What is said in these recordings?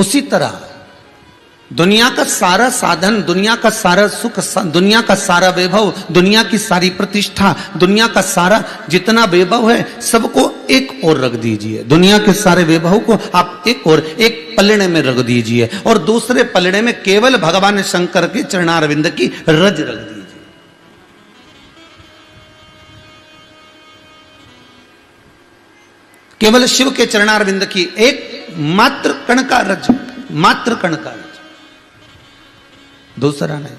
उसी तरह दुनिया का सारा साधन, दुनिया का सारा सुख, दुनिया का सारा वैभव, दुनिया की सारी प्रतिष्ठा, दुनिया का सारा जितना वैभव है सबको एक ओर रख दीजिए। दुनिया के सारे वैभव को आप एक ओर, एक पलड़े में रख दीजिए और दूसरे पलड़े में केवल भगवान शंकर के चरणारविंद की रज रख दीजिए। केवल शिव के चरणारविंद की एक मात्र कण का रज, मात्र कण का रज, दूसरा नहीं।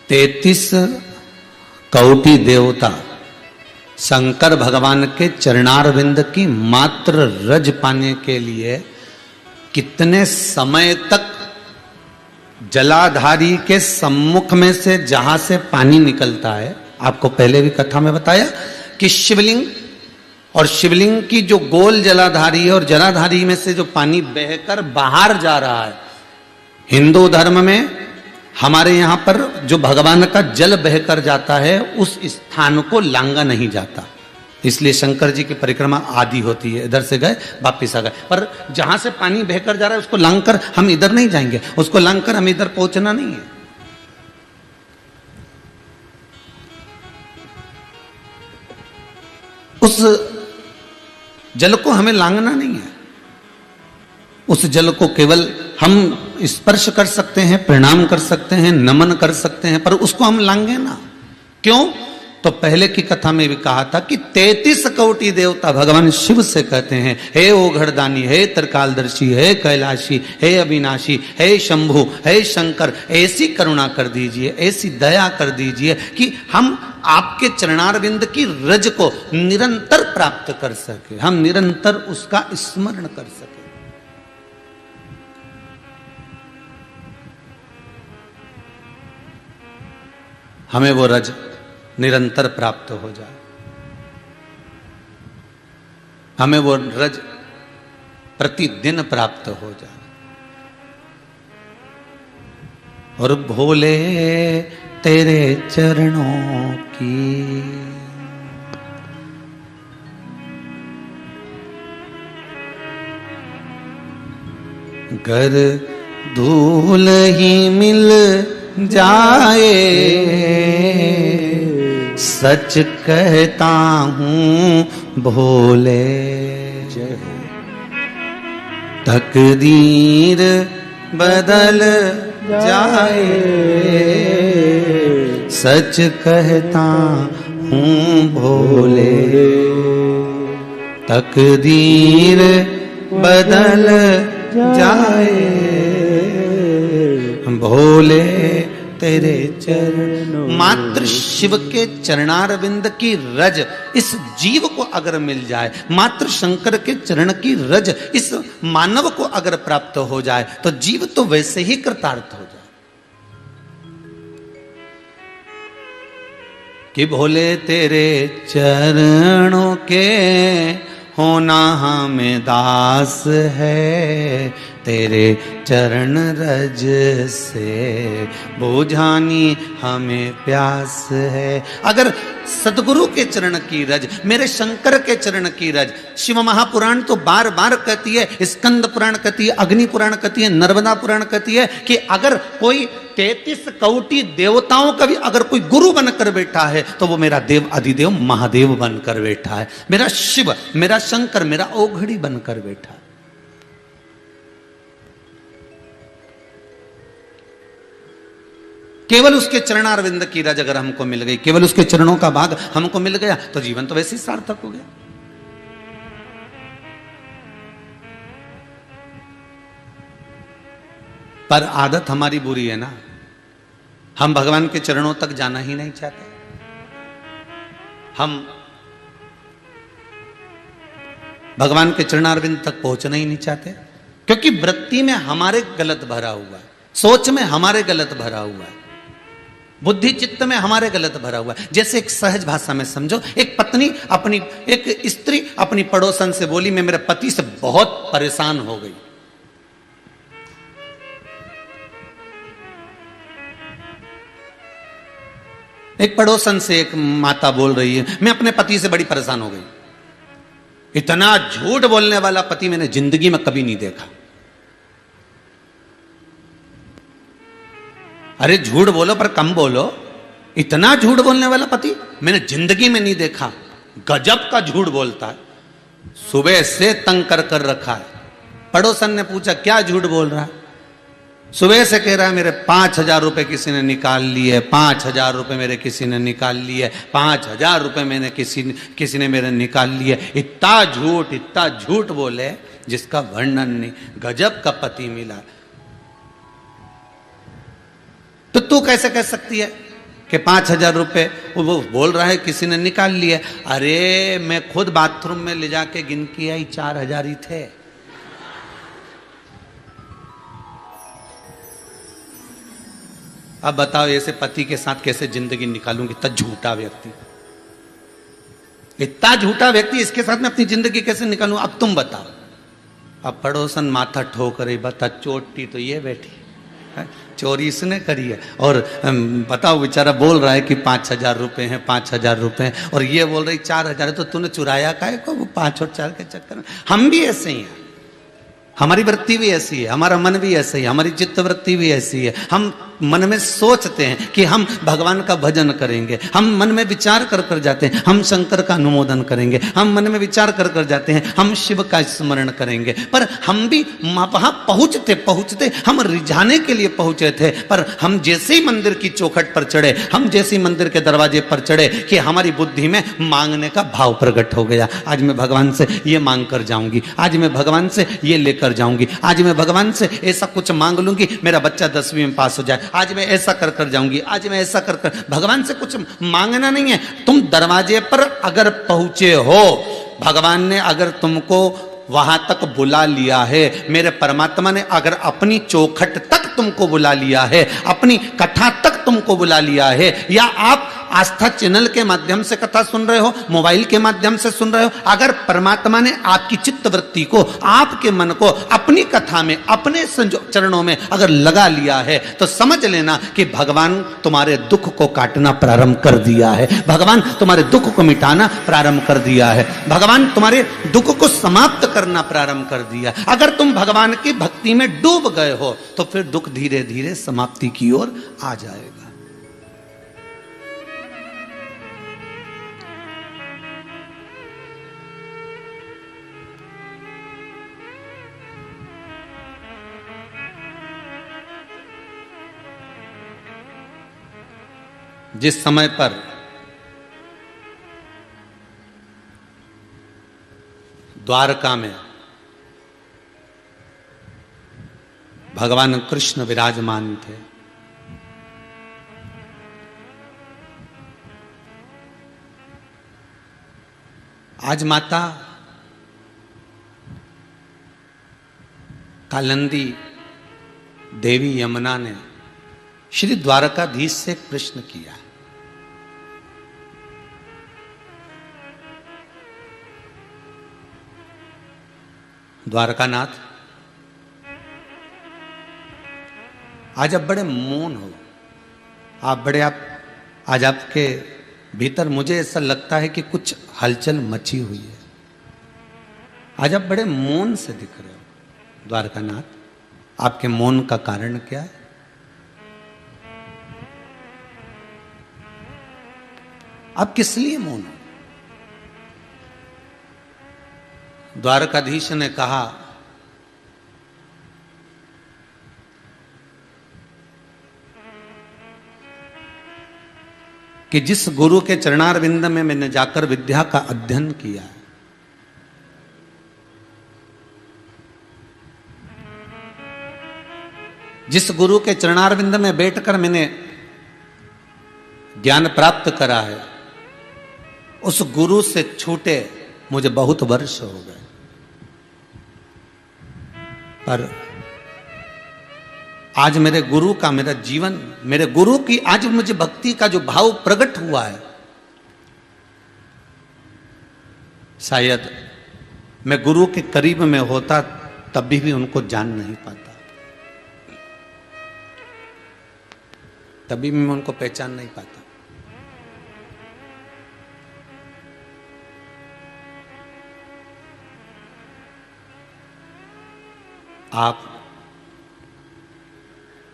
तैतीस कौटि देवता शंकर भगवान के चरणारविंद की मात्र रज पाने के लिए कितने समय तक जलाधारी के सम्मुख में से जहां से पानी निकलता है। आपको पहले भी कथा में बताया कि शिवलिंग और शिवलिंग की जो गोल जलाधारी है और जलाधारी में से जो पानी बहकर बाहर जा रहा है। हिंदू धर्म में हमारे यहां पर जो भगवान का जल बहकर जाता है उस स्थान को लांगा नहीं जाता, इसलिए शंकर जी की परिक्रमा आदि होती है। इधर से गए वापिस आ गए, पर जहां से पानी बहकर जा रहा है उसको लांघकर हम इधर नहीं जाएंगे, उसको लांघकर हम इधर पहुंचना नहीं है। उस जल को हमें लांघना नहीं है, उस जल को केवल हम स्पर्श कर सकते हैं, प्रणाम कर सकते हैं, नमन कर सकते हैं, पर उसको हम लांघे ना। क्यों? तो पहले की कथा में भी कहा था कि 33 कौटि देवता भगवान शिव से कहते हैं, हे ओघड़दानी, हे त्रिकालदर्शी, हे कैलाशी, हे अविनाशी, हे शंभु, हे शंकर, ऐसी करुणा कर दीजिए, ऐसी दया कर दीजिए कि हम आपके चरणारविंद की रज को निरंतर प्राप्त कर सके, हम निरंतर उसका स्मरण कर सके। हमें वो रज निरंतर प्राप्त हो जाए, हमें वो रज प्रतिदिन प्राप्त हो जाए। और भोले तेरे चरणों की गर धूल ही मिल जाए, सच कहता हूं भोले, तकदीर बदल जाए, सच कहता हूं भोले, तकदीर बदल जाए, भोले तेरे चरणों। मात्र शिव के चरणारविंद की रज इस जीव को अगर मिल जाए, मात्र शंकर के चरण की रज इस मानव को अगर प्राप्त हो जाए तो जीव तो वैसे ही कृतार्थ हो जाए कि भोले तेरे चरणों के होना हमें दास है, तेरे चरण रज से बुझानी हमें प्यास है। अगर सदगुरु के चरण की रज, मेरे शंकर के चरण की रज, शिव महापुराण तो बार बार कहती है, स्कंद पुराण कहती है, अग्नि पुराण कहती है, नर्मदा पुराण कहती है कि अगर कोई 33 कौटि देवताओं का भी अगर कोई गुरु बनकर बैठा है तो वो मेरा देव अधिदेव महादेव बनकर बैठा है, मेरा शिव, मेरा शंकर, मेरा ओघड़ी बनकर बैठा है। केवल उसके चरणारविंद की रज अगर हमको मिल गई, केवल उसके चरणों का भाग हमको मिल गया तो जीवन तो वैसे ही सार्थक हो गया। पर आदत हमारी बुरी है ना, हम भगवान के चरणों तक जाना ही नहीं चाहते। हम भगवान के चरणारविंद तक पहुंचना ही नहीं चाहते, क्योंकि वृत्ति में हमारे गलत भरा हुआ है, सोच में हमारे गलत भरा हुआ है, बुद्धि चित्त में हमारे गलत भरा हुआ है। जैसे एक सहज भाषा में समझो, एक पत्नी अपनी, एक स्त्री अपनी पड़ोसन से बोली, मैं मेरे पति से बहुत परेशान हो गई। एक पड़ोसन से एक माता बोल रही है, मैं अपने पति से बड़ी परेशान हो गई, इतना झूठ बोलने वाला पति मैंने जिंदगी में कभी नहीं देखा। अरे झूठ बोलो पर कम बोलो, इतना झूठ बोलने वाला पति मैंने जिंदगी में नहीं देखा। गजब का झूठ बोलता है, सुबह से तंग कर रखा है। पड़ोसन ने पूछा क्या झूठ बोल रहा है? सुबह से कह रहा है मेरे 5,000 रुपए किसी ने निकाल लिए, 5,000 रुपए मेरे किसी ने निकाल लिए, 5,000 रुपए मैंने किसी ने मेरे निकाल लिए। इतना झूठ बोले जिसका वर्णन नहीं। गजब का पति मिला। तो तू कैसे कह सकती है कि 5,000 रुपए वो बोल रहा है किसी ने निकाल लिए? अरे मैं खुद बाथरूम में ले जाके गिन के आई, 4,000 ही थे। अब बताओ ऐसे पति के साथ कैसे जिंदगी निकालूंगी? इतना झूठा व्यक्ति, इतना झूठा व्यक्ति, इसके साथ मैं अपनी जिंदगी कैसे निकालूं? अब तुम बताओ। अब पड़ोसन माथा ठोक रही, बता चोटी तो ये बैठी है, चोरी इसने करी है। और बताओ बेचारा बोल रहा है कि 5,000 रुपए हैं, 5,000 रुपए हैं, और ये बोल रही 4,000 है। तो तूने चुराया काहे को? वो 5 और 4 के चक्कर में। हम भी ऐसे ही हैं, हमारी वृत्ति भी ऐसी है, हमारा मन भी ऐसा ही है, हमारी चित्त वृत्ति भी ऐसी है। हम मन में सोचते हैं कि हम भगवान का भजन करेंगे, हम मन में विचार कर जाते हैं हम शंकर का अनुमोदन करेंगे, हम मन में विचार कर जाते हैं हम शिव का स्मरण करेंगे। पर हम भी वहां पहुंचते हम रिझाने के लिए पहुंचे थे, पर हम जैसे ही मंदिर की चौखट पर चढ़े, हम जैसे ही मंदिर के दरवाजे पर चढ़े कि हमारी बुद्धि में मांगने का भाव प्रकट हो गया। आज मैं भगवान से ये मांग कर जाऊंगी, आज मैं भगवान से ये लेकर जाऊंगी, आज मैं भगवान से ऐसा कुछ मांग लूंगी मेरा बच्चा 10वीं में पास हो जाए, आज मैं ऐसा कर जाऊंगी, आज मैं ऐसा कर। भगवान से कुछ मांगना नहीं है। तुम दरवाजे पर अगर पहुंचे हो, भगवान ने अगर तुमको वहां तक बुला लिया है, मेरे परमात्मा ने अगर अपनी चौखट तक तुमको बुला लिया है, अपनी कथा तक तुमको बुला लिया है, या आप आस्था चैनल के माध्यम से कथा सुन रहे हो, मोबाइल के माध्यम से सुन रहे हो, अगर परमात्मा ने आपकी चित्त वृत्ति को, आपके मन को अपनी कथा में, अपने चरणों में अगर लगा लिया है, तो समझ लेना कि भगवान तुम्हारे दुख को काटना प्रारंभ कर दिया है, भगवान तुम्हारे दुख को मिटाना प्रारंभ कर दिया है, भगवान तुम्हारे दुख को समाप्त करना प्रारंभ कर दिया। अगर तुम भगवान की भक्ति में डूब गए हो तो फिर दुख धीरे धीरे समाप्ति की ओर आ जाएगा। जिस समय पर द्वारका में भगवान कृष्ण विराजमान थे, आज माता कालिंदी देवी यमुना ने श्री द्वारकाधीश से प्रश्न किया, द्वारकानाथ आज आप बड़े मौन हो, आप आज आपके भीतर मुझे ऐसा लगता है कि कुछ हलचल मची हुई है, आज आप बड़े मौन से दिख रहे हो। द्वारकानाथ, आपके मौन का कारण क्या है? आप किस लिए मौन हो? द्वारकाधीश ने कहा, कि जिस गुरु के चरणारविंद में मैंने जाकर विद्या का अध्ययन किया, जिस गुरु के चरणारविंद में बैठकर मैंने ज्ञान प्राप्त करा है, उस गुरु से छूटे मुझे बहुत वर्ष हो गए, पर आज मेरे गुरु का, मेरा जीवन, मेरे गुरु की आज मुझे भक्ति का जो भाव प्रकट हुआ है, शायद मैं गुरु के करीब में होता तभी भी उनको जान नहीं पाता, तभी भी मैं उनको पहचान नहीं पाता। आप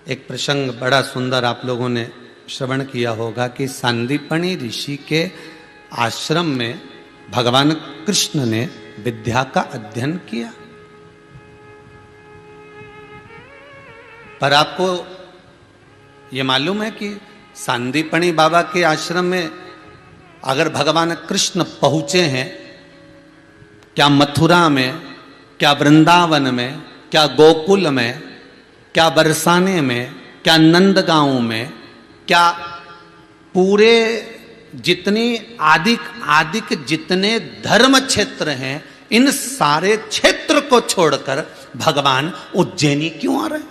एक प्रसंग बड़ा सुंदर आप लोगों ने श्रवण किया होगा कि सांदीपनी ऋषि के आश्रम में भगवान कृष्ण ने विद्या का अध्ययन किया। पर आपको ये मालूम है कि सांदीपनी बाबा के आश्रम में अगर भगवान कृष्ण पहुंचे हैं, क्या मथुरा में, क्या वृंदावन में, क्या गोकुल में, क्या बरसाने में, क्या नंदगांव में, क्या पूरे जितनी आदिक जितने धर्म क्षेत्र हैं, इन सारे क्षेत्र को छोड़कर भगवान उज्जैनी क्यों आ रहे हैं?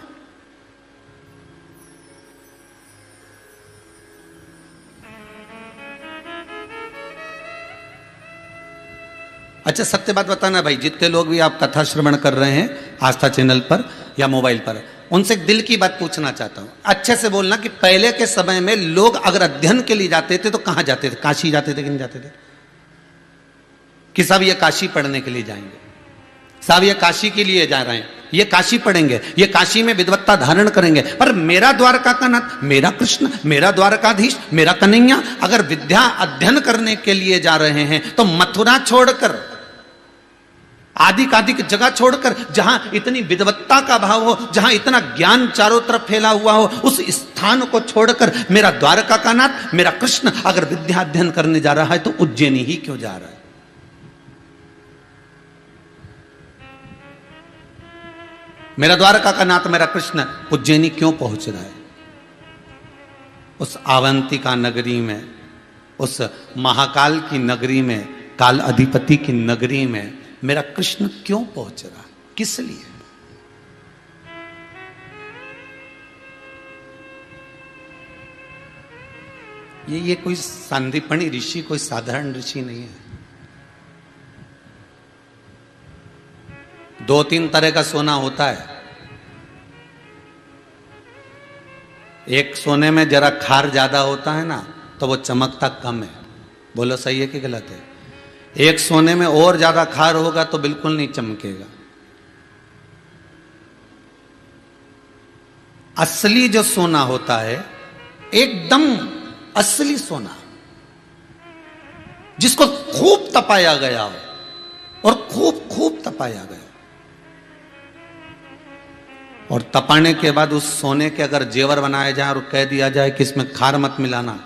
अच्छा सत्य बात बताना भाई, जितने लोग भी आप कथा श्रवण कर रहे हैं आस्था चैनल पर या मोबाइल पर, उनसे एक दिल की बात पूछना चाहता हूं, अच्छे से बोलना कि पहले के समय में लोग अगर अध्ययन के लिए जाते थे तो कहां जाते थे? काशी जाते थे कि नहीं जाते थे? कि सब ये काशी पढ़ने के लिए जाएंगे, सब ये काशी के लिए जा रहे हैं, ये काशी पढ़ेंगे, ये काशी में विद्वत्ता धारण करेंगे। पर मेरा द्वारका का नाथ, मेरा कृष्ण, मेरा द्वारकाधीश, मेरा कन्हैया अगर विद्या अध्ययन करने के लिए जा रहे हैं तो मथुरा छोड़कर, आदिक जगह छोड़कर, जहां इतनी विद्वत्ता का भाव हो, जहां इतना ज्ञान चारों तरफ फैला हुआ हो, उस स्थान को छोड़कर मेरा द्वारका का नाथ, मेरा कृष्ण अगर विद्या अध्ययन करने जा रहा है तो उज्जैनी ही क्यों जा रहा है? मेरा द्वारका का नाथ, मेरा कृष्ण उज्जैनी क्यों पहुंच रहा है? उस अवंतिका नगरी में, उस महाकाल की नगरी में, काल अधिपति की नगरी में मेरा कृष्ण क्यों पहुंच रहा? किस लिए? ये कोई सांदीपनी ऋषि कोई साधारण ऋषि नहीं है। 2-3 तरह का सोना होता है। एक सोने में जरा खार ज्यादा होता है ना तो वो चमकता कम है। बोलो सही है कि गलत है? एक सोने में और ज्यादा खार होगा तो बिल्कुल नहीं चमकेगा। असली जो सोना होता है, एकदम असली सोना, जिसको खूब तपाया गया हो और खूब तपाया गया, और तपाने के बाद उस सोने के अगर जेवर बनाए जाए और कह दिया जाए कि इसमें खार मत मिलाना,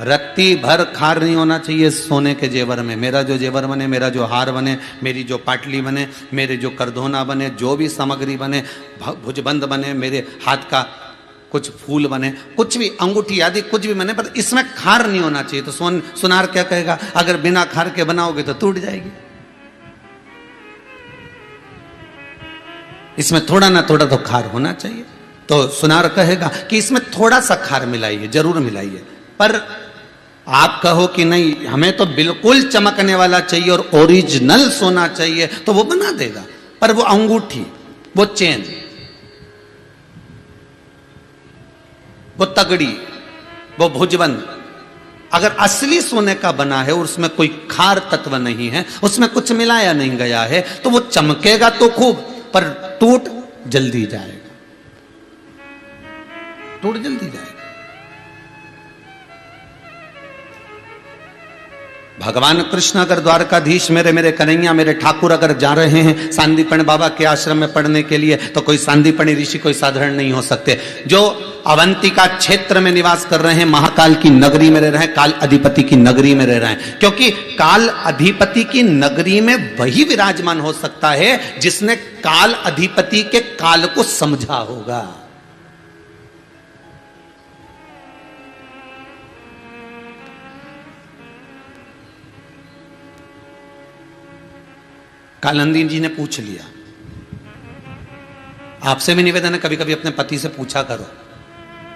रत्ती भर खार नहीं होना चाहिए सोने के जेवर में। मेरा जो जेवर बने, मेरा जो हार बने, मेरी जो पाटली बने, मेरे जो करधोना बने, जो भी सामग्री बने, भुजबंद बने, मेरे हाथ का कुछ फूल बने, कुछ भी अंगूठी आदि कुछ भी बने, पर इसमें खार नहीं होना चाहिए। तो सुनार क्या कहेगा? अगर बिना खार के बनाओगे तो टूट जाएगी। इसमें थोड़ा ना थोड़ा तो खार होना चाहिए। तो सुनार कहेगा कि इसमें थोड़ा सा खार मिलाइए, जरूर मिलाइए। पर आप कहो कि नहीं, हमें तो बिल्कुल चमकने वाला चाहिए और ओरिजिनल सोना चाहिए, तो वो बना देगा। पर वो अंगूठी, वो चेन, वो तगड़ी, वो भुजबंद अगर असली सोने का बना है और उसमें कोई खार तत्व नहीं है, उसमें कुछ मिलाया नहीं गया है, तो वो चमकेगा तो खूब, पर टूट जल्दी जाएगा, टूट जल्दी जाएगा। भगवान कृष्ण अगर द्वारकाधीश, मेरे कन्हैया, मेरे ठाकुर अगर जा रहे हैं सांदीपनि बाबा के आश्रम में पढ़ने के लिए, तो कोई सांदीपनि ऋषि कोई साधारण नहीं हो सकते। जो अवंतिका क्षेत्र में निवास कर रहे हैं, महाकाल की नगरी में रह रहे हैं, काल अधिपति की नगरी में रह रहे हैं, क्योंकि काल अधिपति की नगरी में वही विराजमान हो सकता है जिसने काल अधिपति के काल को समझा होगा। कालंदी जी ने पूछ लिया। आपसे भी निवेदन है, कभी कभी अपने पति से पूछा करो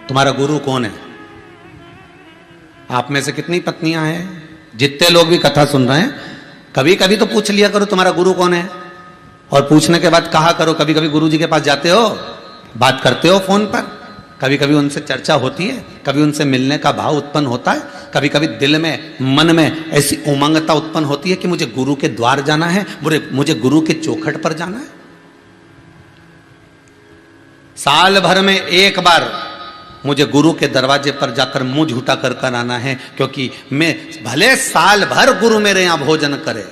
तुम्हारा गुरु कौन है। आप में से कितनी पत्नियां हैं, जितने लोग भी कथा सुन रहे हैं, कभी कभी तो पूछ लिया करो तुम्हारा गुरु कौन है। और पूछने के बाद कहा करो, कभी कभी गुरु जी के पास जाते हो, बात करते हो फोन पर, कभी कभी उनसे चर्चा होती है, कभी उनसे मिलने का भाव उत्पन्न होता है, कभी कभी दिल में, मन में ऐसी उमंगता उत्पन्न होती है कि मुझे गुरु के द्वार जाना है, मुझे गुरु के चौखट पर जाना है। साल भर में एक बार मुझे गुरु के दरवाजे पर जाकर मुंह झूठा कर कर आना है, क्योंकि मैं भले साल भर गुरु मेरे यहां भोजन करे,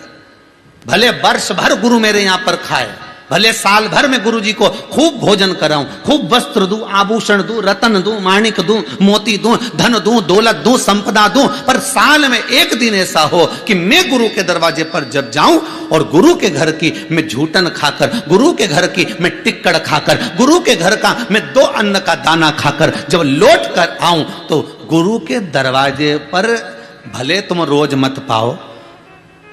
भले वर्ष भर गुरु मेरे यहां पर खाए, भले साल भर में गुरु जी को खूब भोजन कराऊं, खूब वस्त्र दूं, आभूषण दूं, रतन दूं, माणिक दूं, मोती दूं, धन दूं, दौलत दूं, संपदा दूं, पर साल में एक दिन ऐसा हो कि मैं गुरु के दरवाजे पर जब जाऊं और गुरु के घर की मैं झूठन खाकर, गुरु के घर की मैं टिक्कड़ खाकर, गुरु के घर का मैं 2 अन्न का दाना खाकर जब लौट कर आऊं, तो गुरु के दरवाजे पर भले तुम रोज मत पाओ,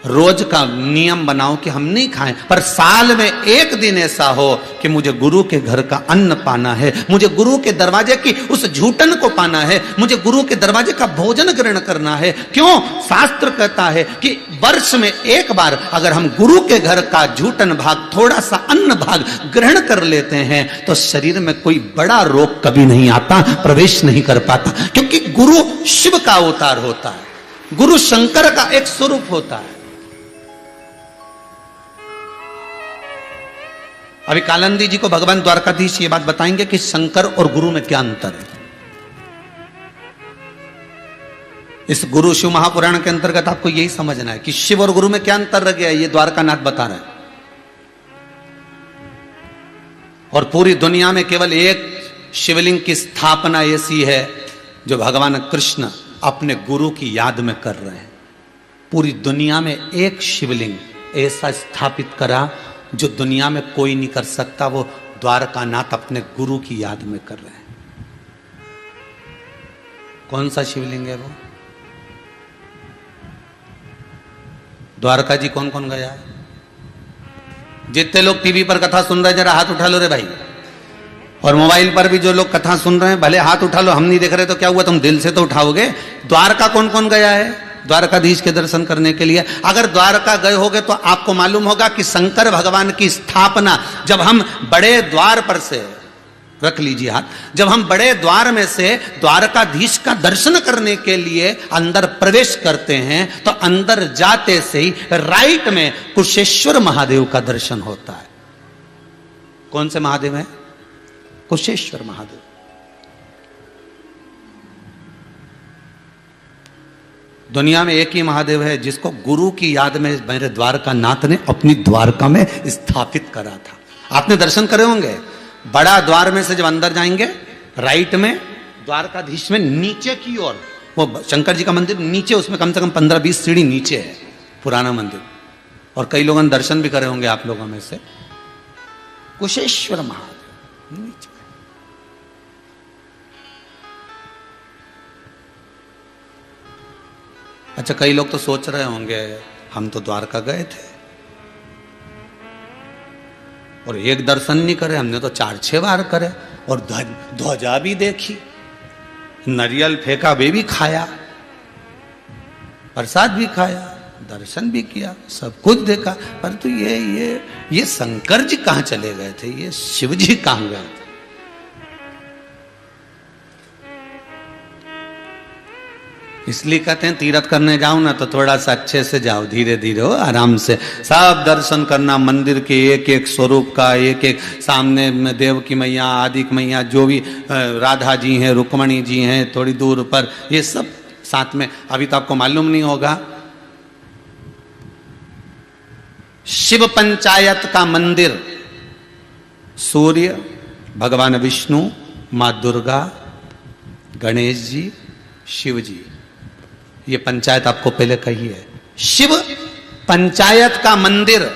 रोज का नियम बनाओ कि हम नहीं खाएं, पर साल में एक दिन ऐसा हो कि मुझे गुरु के घर का अन्न पाना है, मुझे गुरु के दरवाजे की उस झूठन को पाना है, मुझे गुरु के दरवाजे का भोजन ग्रहण करना है। क्यों? शास्त्र कहता है कि वर्ष में एक बार अगर हम गुरु के घर का झूठन भाग, थोड़ा सा अन्न भाग ग्रहण कर लेते हैं तो शरीर में कोई बड़ा रोग कभी नहीं आता, प्रवेश नहीं कर पाता, क्योंकि गुरु शिव का अवतार होता है, गुरु शंकर का एक स्वरूप होता है। अभी कालंदी जी को भगवान द्वारकाधीश ये बात बताएंगे कि शंकर और गुरु में क्या अंतर है। इस गुरु शिव महापुराण के अंतर्गत आपको यही समझना है कि शिव और गुरु में क्या अंतर रह गया है, ये द्वारकानाथ बता रहे हैं। और पूरी दुनिया में केवल एक शिवलिंग की स्थापना ऐसी है जो भगवान कृष्ण अपने गुरु की याद में कर रहे हैं। पूरी दुनिया में एक शिवलिंग ऐसा स्थापित करा जो दुनिया में कोई नहीं कर सकता, वो द्वारकानाथ अपने गुरु की याद में कर रहे हैं। कौन सा शिवलिंग है वो? द्वारका जी कौन कौन गया है? जितने लोग टीवी पर कथा सुन रहे हैं जरा हाथ उठा लो रे भाई, और मोबाइल पर भी जो लोग कथा सुन रहे हैं भले हाथ उठा लो, हम नहीं देख रहे तो क्या हुआ, तुम दिल से तो उठाओगे। द्वारका कौन कौन गया है द्वारकाधीश के दर्शन करने के लिए? अगर द्वारका गए होगे तो आपको मालूम होगा कि शंकर भगवान की स्थापना जब हम बड़े द्वार पर से, रख लीजिए हाथ, जब हम बड़े द्वार में से द्वारकाधीश का दर्शन करने के लिए अंदर प्रवेश करते हैं तो अंदर जाते से ही राइट में कुशेश्वर महादेव का दर्शन होता है। कौन से महादेव है? कुशेश्वर महादेव। दुनिया में एक ही महादेव है जिसको गुरु की याद में मेरे द्वारकानाथ ने अपनी द्वारका में स्थापित करा था। आपने दर्शन करे होंगे, बड़ा द्वार में से जब अंदर जाएंगे राइट में द्वारकाधीश में नीचे की ओर वो शंकर जी का मंदिर नीचे, उसमें कम से कम 15-20 सीढ़ी नीचे है पुराना मंदिर, और कई लोगों ने दर्शन भी करे होंगे आप लोगों में से। कुशेश्वर महादेव नीचे। अच्छा, कई लोग तो सोच रहे होंगे हम तो द्वारका गए थे और एक दर्शन नहीं करे, हमने तो 4-6 बार करे, और ध्वजा भी देखी, नारियल फेंका वे भी खाया, प्रसाद भी खाया, दर्शन भी किया, सब कुछ देखा, परंतु ये शंकर जी कहाँ चले गए थे, ये शिव जी कहाँ गए थे? इसलिए कहते हैं तीर्थ करने जाओ ना तो थोड़ा सा अच्छे से जाओ, धीरे धीरे हो, आराम से सब दर्शन करना, मंदिर के एक एक स्वरूप का, एक एक सामने में देव की मैया, आदि की मैया, जो भी राधा जी हैं, रुक्मणी जी हैं थोड़ी दूर पर, ये सब साथ में। अभी तो आपको मालूम नहीं होगा, शिव पंचायत का मंदिर, सूर्य, भगवान विष्णु, माँ दुर्गा, गणेश जी, शिव जी, ये पंचायत आपको पहले कही है। शिव पंचायत का मंदिर,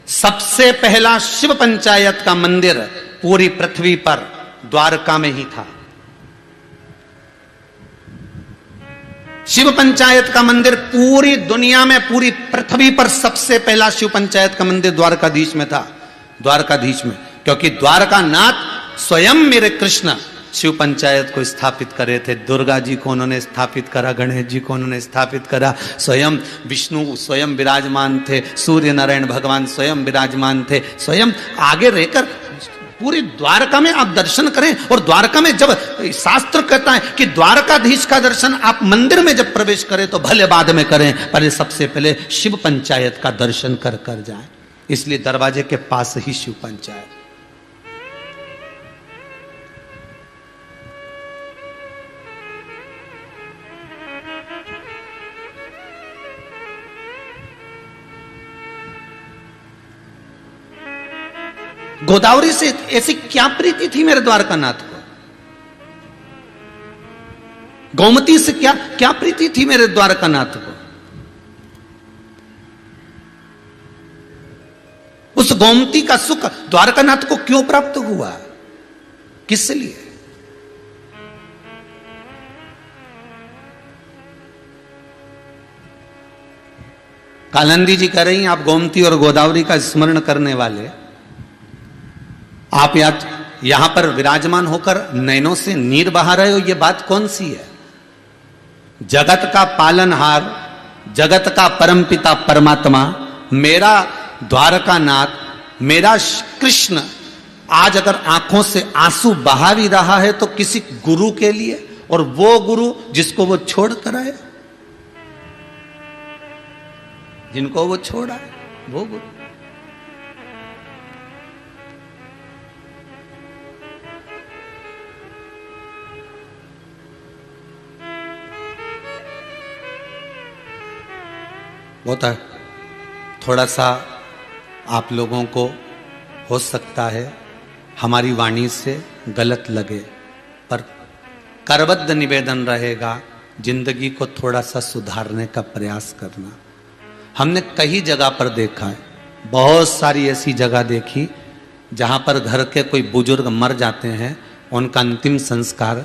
सबसे पहला शिव पंचायत का मंदिर पूरी पृथ्वी पर द्वारका में ही था। शिव पंचायत का मंदिर पूरी दुनिया में, पूरी पृथ्वी पर सबसे पहला शिव पंचायत का मंदिर द्वारकाधीश में था। द्वारकाधीश में, क्योंकि द्वारकानाथ स्वयं मेरे कृष्ण शिव पंचायत को स्थापित करे थे। दुर्गा जी को उन्होंने स्थापित करा, गणेश जी को उन्होंने स्थापित करा, स्वयं विष्णु स्वयं विराजमान थे, सूर्य नारायण भगवान स्वयं विराजमान थे, स्वयं आगे रहकर पूरी द्वारका में आप दर्शन करें। और द्वारका में जब शास्त्र कहता है कि द्वारकाधीश का दर्शन आप मंदिर में जब प्रवेश करें तो भले बाद में करें, पहले सबसे पहले शिव पंचायत का दर्शन कर जाएं। इसलिए दरवाजे के पास ही शिव पंचायत। गोदावरी से ऐसी क्या प्रीति थी मेरे द्वारकानाथ को? गोमती से क्या क्या प्रीति थी मेरे द्वारकानाथ को? उस गोमती का सुख द्वारकानाथ को क्यों प्राप्त हुआ? किस लिए? कालंदी जी कह रही हैं, आप गोमती और गोदावरी का स्मरण करने वाले, आप यहां पर विराजमान होकर नैनों से नीर बहा रहे हो, यह बात कौन सी है? जगत का पालनहार, जगत का परमपिता परमात्मा, मेरा द्वारकानाथ, मेरा कृष्ण आज अगर आंखों से आंसू बहा भी रहा है तो किसी गुरु के लिए, और वो गुरु जिसको वो छोड़ कर आया, जिनको वो छोड़ा है वो गुरु। होता है थोड़ा सा आप लोगों को हो सकता है हमारी वाणी से गलत लगे, पर करबद्ध निवेदन रहेगा जिंदगी को थोड़ा सा सुधारने का प्रयास करना। हमने कई जगह पर देखा है, बहुत सारी ऐसी जगह देखी जहां पर घर के कोई बुजुर्ग मर जाते हैं, उनका अंतिम संस्कार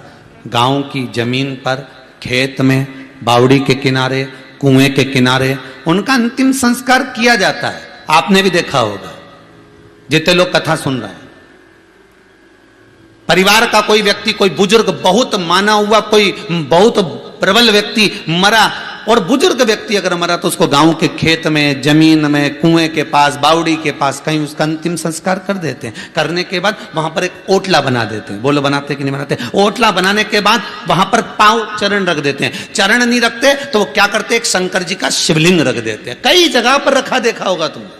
गांव की जमीन पर, खेत में, बावड़ी के किनारे, कुएं के किनारे उनका अंतिम संस्कार किया जाता है। आपने भी देखा होगा जितने लोग कथा सुन रहे हैं। परिवार का कोई व्यक्ति, कोई बुजुर्ग बहुत माना हुआ, कोई बहुत प्रबल व्यक्ति मरा, और बुजुर्ग व्यक्ति अगर मरा तो उसको गांव के खेत में, जमीन में, कुएं के पास, बावड़ी के पास कहीं उसका अंतिम संस्कार कर देते हैं। करने के बाद वहां पर एक ओटला बना देते हैं। बोलो बनाते कि नहीं बनाते? ओटला बनाने के बाद वहां पर पांव चरण रख देते हैं। चरण नहीं रखते तो वो क्या करते हैं, एक शंकर जी का शिवलिंग रख देते हैं। कई जगह पर रखा देखा होगा तुमने।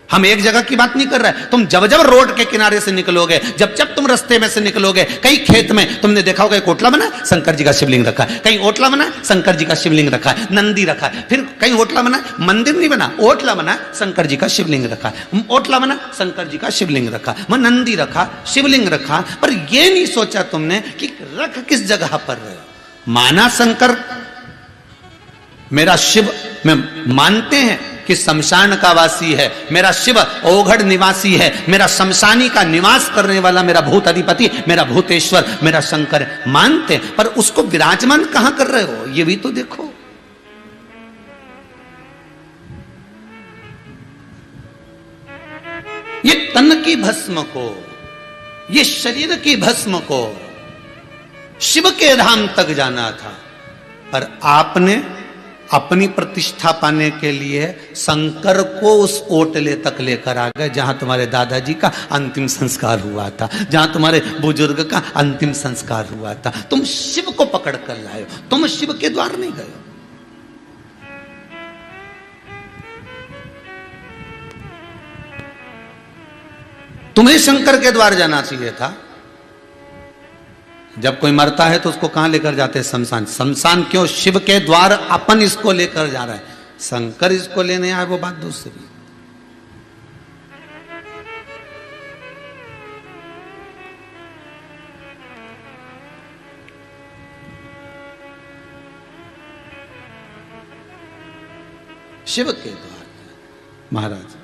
हम एक जगह की बात नहीं कर रहे। तुम जब जब रोड के किनारे से निकलोगे, जब जब तुम रास्ते में से निकलोगे, कई खेत में तुमने देखा होगा एक ओटला बना, शंकर जी का शिवलिंग रखा है। कहीं ओटला बना, शंकर जी का शिवलिंग रखा है, नंदी रखा है। फिर कहीं ओटला बना, मंदिर नहीं बना, ओटला बना, शंकर जी का शिवलिंग रखा है। ओटला बना, शंकर जी का शिवलिंग रखा, नंदी रखा, शिवलिंग रखा। पर यह नहीं सोचा तुमने कि रख किस जगह पर रहे हो। माना शंकर मेरा शिव में मानते हैं कि शमशान का वासी है, मेरा शिव ओघड़ निवासी है, मेरा शमशानी का निवास करने वाला मेरा भूत अधिपति, मेरा भूतेश्वर, मेरा शंकर मानते हैं, पर उसको विराजमान कहां कर रहे हो ये भी तो देखो। ये तन की भस्म को, ये शरीर की भस्म को शिव के धाम तक जाना था, पर आपने अपनी प्रतिष्ठा पाने के लिए शंकर को उस ओटले तक लेकर आ गए जहां तुम्हारे दादाजी का अंतिम संस्कार हुआ था, जहां तुम्हारे बुजुर्ग का अंतिम संस्कार हुआ था। तुम शिव को पकड़ कर लाए हो, तुम शिव के द्वार नहीं गए हो। तुम्हें शंकर के द्वार जाना चाहिए था। जब कोई मरता है तो उसको कहां लेकर जाते हैं? शमशान। शमशान क्यों? शिव के द्वार अपन इसको लेकर जा रहा है, शंकर इसको लेने आए वो बात दूसरी। शिव के द्वार महाराज।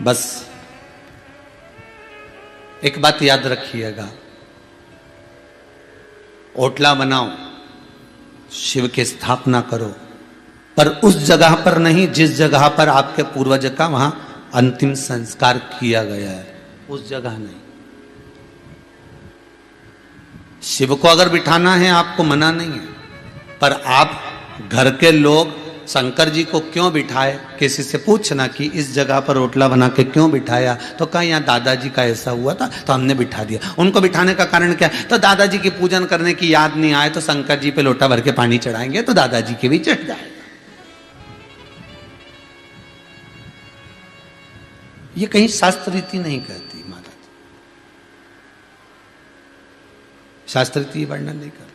बस एक बात याद रखिएगा, ओटला बनाओ, शिव की स्थापना करो, पर उस जगह पर नहीं जिस जगह पर आपके पूर्वज का वहां अंतिम संस्कार किया गया है, उस जगह नहीं। शिव को अगर बिठाना है आपको मना नहीं है, पर आप घर के लोग शंकर जी को क्यों बिठाए? किसी से पूछना कि इस जगह पर ओटला बना के क्यों बिठाया, तो कहा यहाँ दादाजी का ऐसा हुआ था तो हमने बिठा दिया। उनको बिठाने का कारण क्या है? तो दादाजी की पूजन करने की याद नहीं आए तो शंकर जी पे लोटा भर के पानी चढ़ाएंगे तो दादाजी के भी चढ़ जाएगा। ये कहीं शास्त्र रीति नहीं कहती महाराज, शास्त्र रीति वर्णन नहीं करती।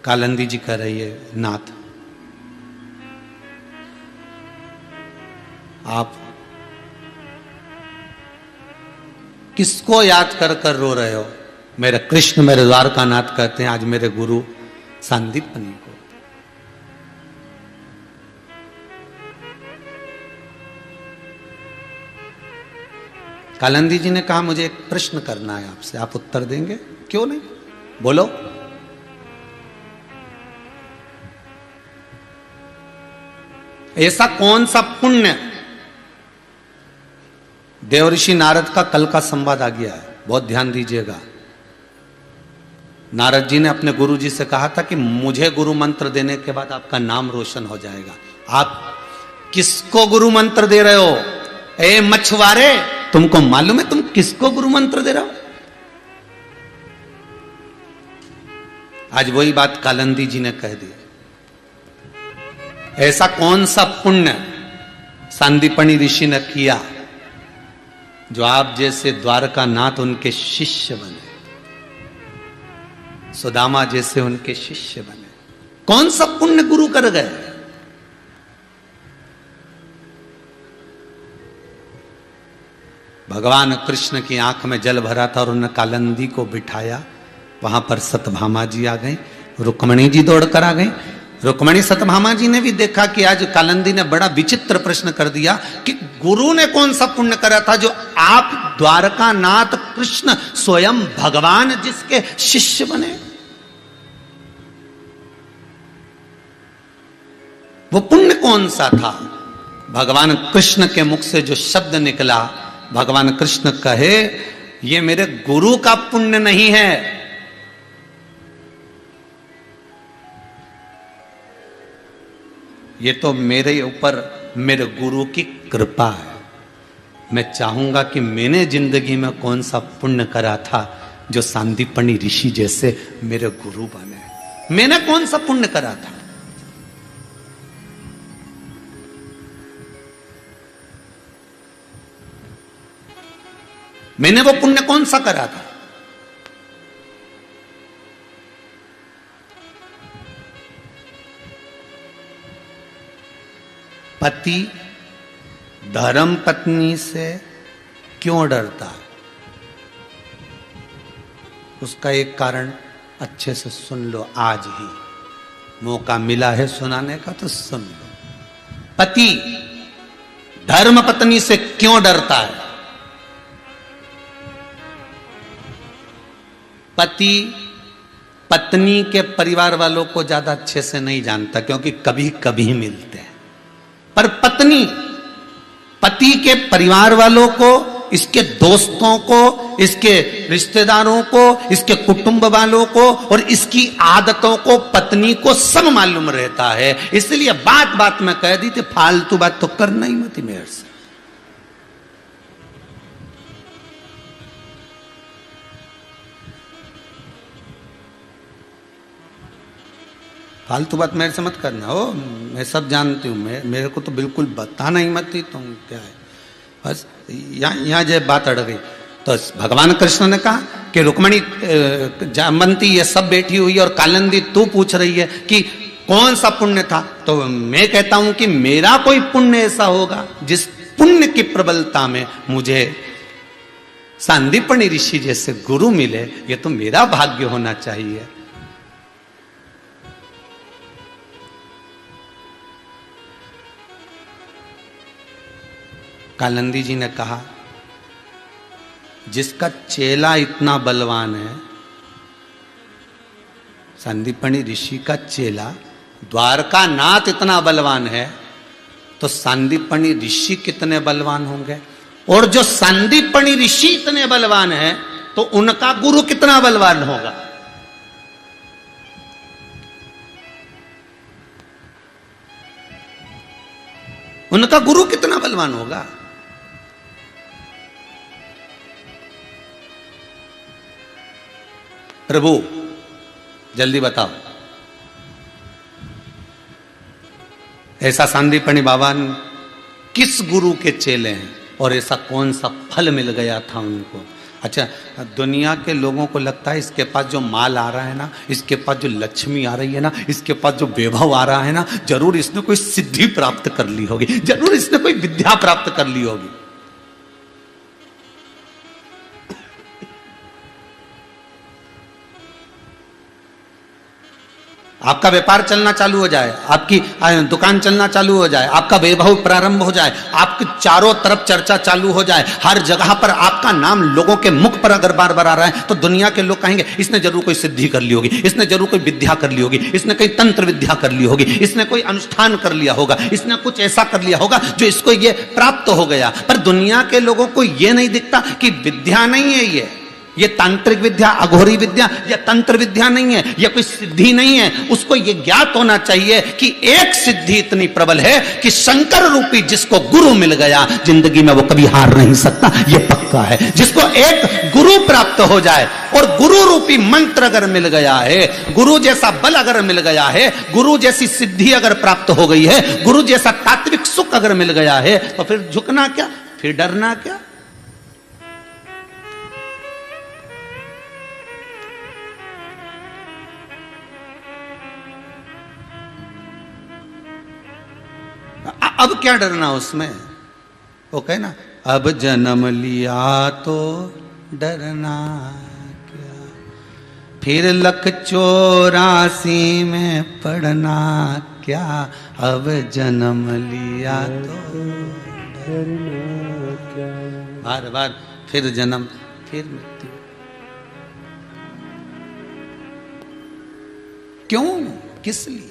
कालंदी जी कह रही है, नाथ आप किसको याद कर कर रो रहे हो? मेरे कृष्ण मेरे द्वारका नाथ कहते हैं आज मेरे गुरु सांदीपनी को। कालंदी जी ने कहा मुझे एक प्रश्न करना है आपसे, आप उत्तर देंगे? क्यों नहीं, बोलो। ऐसा कौन सा पुण्य, देवऋषि नारद का कल का संवाद आ गया है, बहुत ध्यान दीजिएगा। नारद जी ने अपने गुरु जी से कहा था कि मुझे गुरु मंत्र देने के बाद आपका नाम रोशन हो जाएगा। आप किसको गुरु मंत्र दे रहे हो? ए मछुआरे, तुमको मालूम है तुम किसको गुरु मंत्र दे रहे हो? आज वही बात कालंदी जी ने कह दी। ऐसा कौन सा पुण्य सांदीपनी ऋषि ने किया जो आप जैसे द्वारका नाथ उनके शिष्य बने, सुदामा जैसे उनके शिष्य बने? कौन सा पुण्य गुरु कर गए? भगवान कृष्ण की आंख में जल भरा था और उन्होंने कालंदी को बिठाया। वहां पर सतभामा जी आ गई, रुक्मणी जी दौड़कर आ गई। रुक्मणी सतभामा जी ने भी देखा कि आज कालंदी ने बड़ा विचित्र प्रश्न कर दिया कि गुरु ने कौन सा पुण्य करा था जो आप द्वारका नाथ कृष्ण स्वयं भगवान जिसके शिष्य बने? वो पुण्य कौन सा था? भगवान कृष्ण के मुख से जो शब्द निकला, भगवान कृष्ण कहे ये मेरे गुरु का पुण्य नहीं है, ये तो मेरे ऊपर मेरे गुरु की कृपा है। मैं चाहूंगा कि मैंने जिंदगी में कौन सा पुण्य करा था जो सांदीपनी ऋषि जैसे मेरे गुरु बने। मैंने कौन सा पुण्य करा था? मैंने वो पुण्य कौन सा करा था? पति धर्म पत्नी से क्यों डरता है? उसका एक कारण अच्छे से सुन लो, आज ही मौका मिला है सुनाने का तो सुन लो। पति धर्म पत्नी से क्यों डरता है? पति पत्नी के परिवार वालों को ज्यादा अच्छे से नहीं जानता क्योंकि कभी कभी मिलते हैं, पर पत्नी पति के परिवार वालों को, इसके दोस्तों को, इसके रिश्तेदारों को, इसके कुटुंब वालों को और इसकी आदतों को पत्नी को सब मालूम रहता है। इसलिए बात बात में कह दी थी फालतू बात तो करना ही मत मेरे से। फालतू बात मेरे से मत करना हो, मैं सब जानती हूँ, मेरे को तो बिल्कुल बताना ही मत थी तुम क्या है। बस यहाँ जब बात अड़ गई तो भगवान कृष्ण ने कहा कि रुक्मणी जामवंती ये सब बैठी हुई और कालंदी तू पूछ रही है कि कौन सा पुण्य था, तो मैं कहता हूं कि मेरा कोई पुण्य ऐसा होगा जिस पुण्य की प्रबलता में मुझे सांदीपनी ऋषि जैसे गुरु मिले, ये तो मेरा भाग्य होना चाहिए। कालंदी जी ने कहा जिसका चेला इतना बलवान है, सांदीपनी ऋषि का चेला द्वारका नाथ इतना बलवान है, तो सांदीपनी ऋषि कितने बलवान होंगे? और जो सांदीपनी ऋषि इतने बलवान है तो उनका गुरु कितना बलवान होगा? उनका गुरु कितना बलवान होगा? प्रभु जल्दी बताओ, ऐसा सांदीपनी बाबा किस गुरु के चेले हैं और ऐसा कौन सा फल मिल गया था उनको? अच्छा, दुनिया के लोगों को लगता है इसके पास जो माल आ रहा है ना, इसके पास जो लक्ष्मी आ रही है ना, इसके पास जो वैभव आ रहा है ना, जरूर इसने कोई सिद्धि प्राप्त कर ली होगी, जरूर इसने कोई विद्या प्राप्त कर ली होगी। आपका व्यापार चलना चालू हो जाए, आपकी दुकान चलना चालू हो जाए, आपका वैभव प्रारंभ हो जाए, आपके चारों तरफ चर्चा चालू हो जाए, हर जगह पर आपका नाम लोगों के मुख पर अगर बार बार आ रहा है, तो दुनिया के लोग कहेंगे इसने जरूर कोई सिद्धि कर ली होगी, इसने जरूर कोई विद्या कर ली होगी, इसने कोई तंत्र विद्या कर ली होगी, इसने कोई अनुष्ठान कर लिया होगा, इसने कुछ ऐसा कर लिया होगा जो इसको ये प्राप्त हो गया। पर दुनिया के लोगों को ये नहीं दिखता कि विद्या नहीं है ये तांत्रिक विद्या, अघोरी विद्या या तंत्र विद्या नहीं है, यह कोई सिद्धि नहीं है। उसको यह ज्ञात होना चाहिए कि एक सिद्धि इतनी प्रबल है कि शंकर रूपी जिसको गुरु मिल गया, जिंदगी में वो कभी हार नहीं सकता, यह पक्का है। जिसको एक गुरु प्राप्त हो जाए और गुरु रूपी मंत्र अगर मिल गया है, गुरु जैसा बल अगर मिल गया है, गुरु जैसी सिद्धि अगर प्राप्त हो गई है, गुरु जैसा तात्विक सुख अगर मिल गया है, तो फिर झुकना क्या, फिर डरना क्या। अब क्या डरना उसमें, वो कहे ना, अब जन्म लिया तो डरना क्या, फिर लख 84 में पढ़ना क्या, अब जन्म लिया तो डरना क्या, बार बार फिर जन्म फिर मृत्यु। क्यों, किस लिए?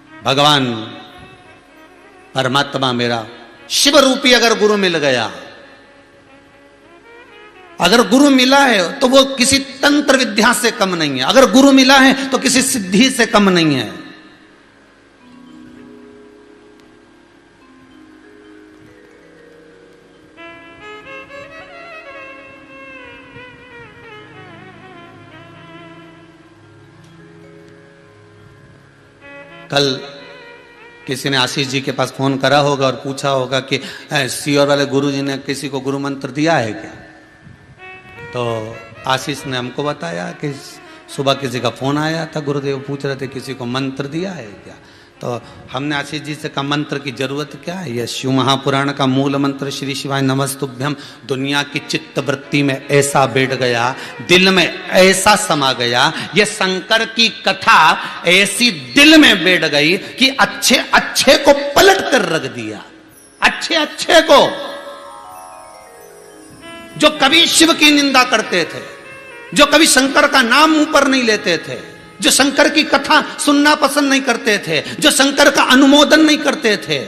भगवान परमात्मा मेरा शिव रूपी अगर गुरु मिल गया, अगर गुरु मिला है तो वो किसी तंत्र विद्या से कम नहीं है, अगर गुरु मिला है तो किसी सिद्धि से कम नहीं है। कल किसी ने आशीष जी के पास फोन करा होगा और पूछा होगा कि सीओर वाले गुरु जी ने किसी को गुरु मंत्र दिया है क्या। तो आशीष ने हमको बताया कि सुबह किसी का फोन आया था, गुरुदेव पूछ रहे थे किसी को मंत्र दिया है क्या। तो हमने आशीष जी से कहा मंत्र की जरूरत क्या है, यह शिव महापुराण का मूल मंत्र श्री शिवाय नमस्तुभ्यम दुनिया की चित्त वृत्ति में ऐसा बैठ गया, दिल में ऐसा समा गया, यह शंकर की कथा ऐसी दिल में बैठ गई कि अच्छे अच्छे को पलट कर रख दिया। अच्छे अच्छे को जो कभी शिव की निंदा करते थे, जो कभी शंकर का नाम मुंह पर नहीं लेते थे, जो शंकर की कथा सुनना पसंद नहीं करते थे, जो शंकर का अनुमोदन नहीं करते थे,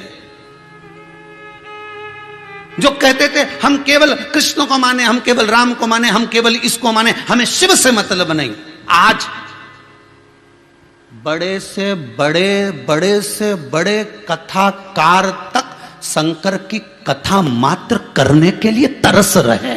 जो कहते थे हम केवल कृष्ण को माने, हम केवल राम को माने, हम केवल इसको माने, हमें शिव से मतलब नहीं, आज बड़े से बड़े कथाकार तक शंकर की कथा मात्र करने के लिए तरस रहे,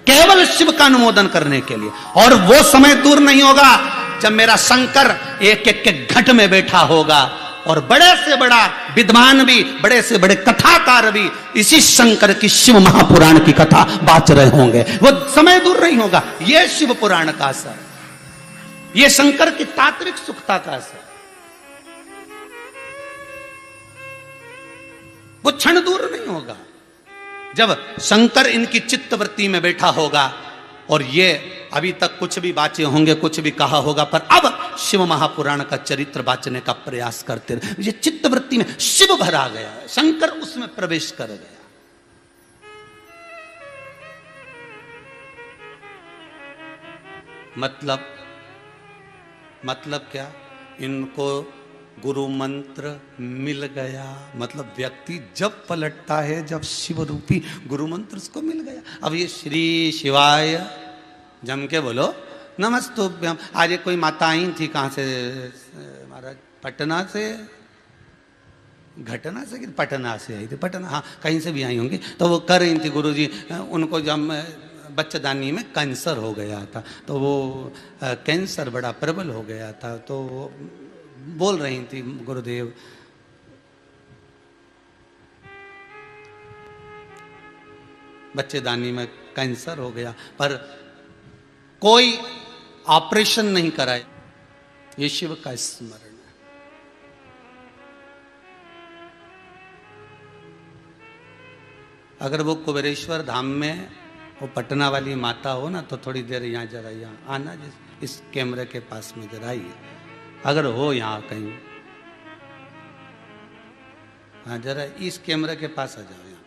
केवल शिव का अनुमोदन करने के लिए। और वो समय दूर नहीं होगा जब मेरा शंकर एक एक के घट में बैठा होगा और बड़े से बड़ा विद्वान भी, बड़े से बड़े कथाकार भी इसी शंकर की शिव महापुराण की कथा बाच रहे होंगे। वो समय दूर नहीं होगा। ये शिव पुराण का असर, ये शंकर की तात्विक सुखता का असर, वो क्षण दूर नहीं होगा जब शंकर इनकी चित्तवृत्ति में बैठा होगा। और ये अभी तक कुछ भी बाचे होंगे, कुछ भी कहा होगा, पर अब शिव महापुराण का चरित्र बाचने का प्रयास करते रहे। ये चित्तवृत्ति में शिव भरा गया, शंकर उसमें प्रवेश कर गया। मतलब क्या, इनको गुरु मंत्र मिल गया। मतलब व्यक्ति जब पलटता है, जब शिव रूपी गुरु मंत्र उसको मिल गया। अब ये श्री शिवाय जम के बोलो नमस्तुभ्यम। आज ये कोई माता आई थी, कहाँ से महाराज, पटना से, घटना से कि पटना से आई थी, पटना, हाँ कहीं से भी आई होंगी। तो वो कर रही थी गुरुजी, उनको जब बच्चेदानी में कैंसर हो गया था, तो वो कैंसर बड़ा प्रबल हो गया था, तो बोल रही थी गुरुदेव बच्चेदानी में कैंसर हो गया, पर कोई ऑपरेशन नहीं कराए। ये शिव का स्मरण है। अगर वो कुबेरेश्वर धाम में वो पटना वाली माता हो ना, तो थोड़ी देर यहाँ जरा यहाँ आना, इस कैमरे के पास में जरा आइए, अगर हो यहाँ कहीं, हाँ जरा इस कैमरे के पास आ जाओ। यहाँ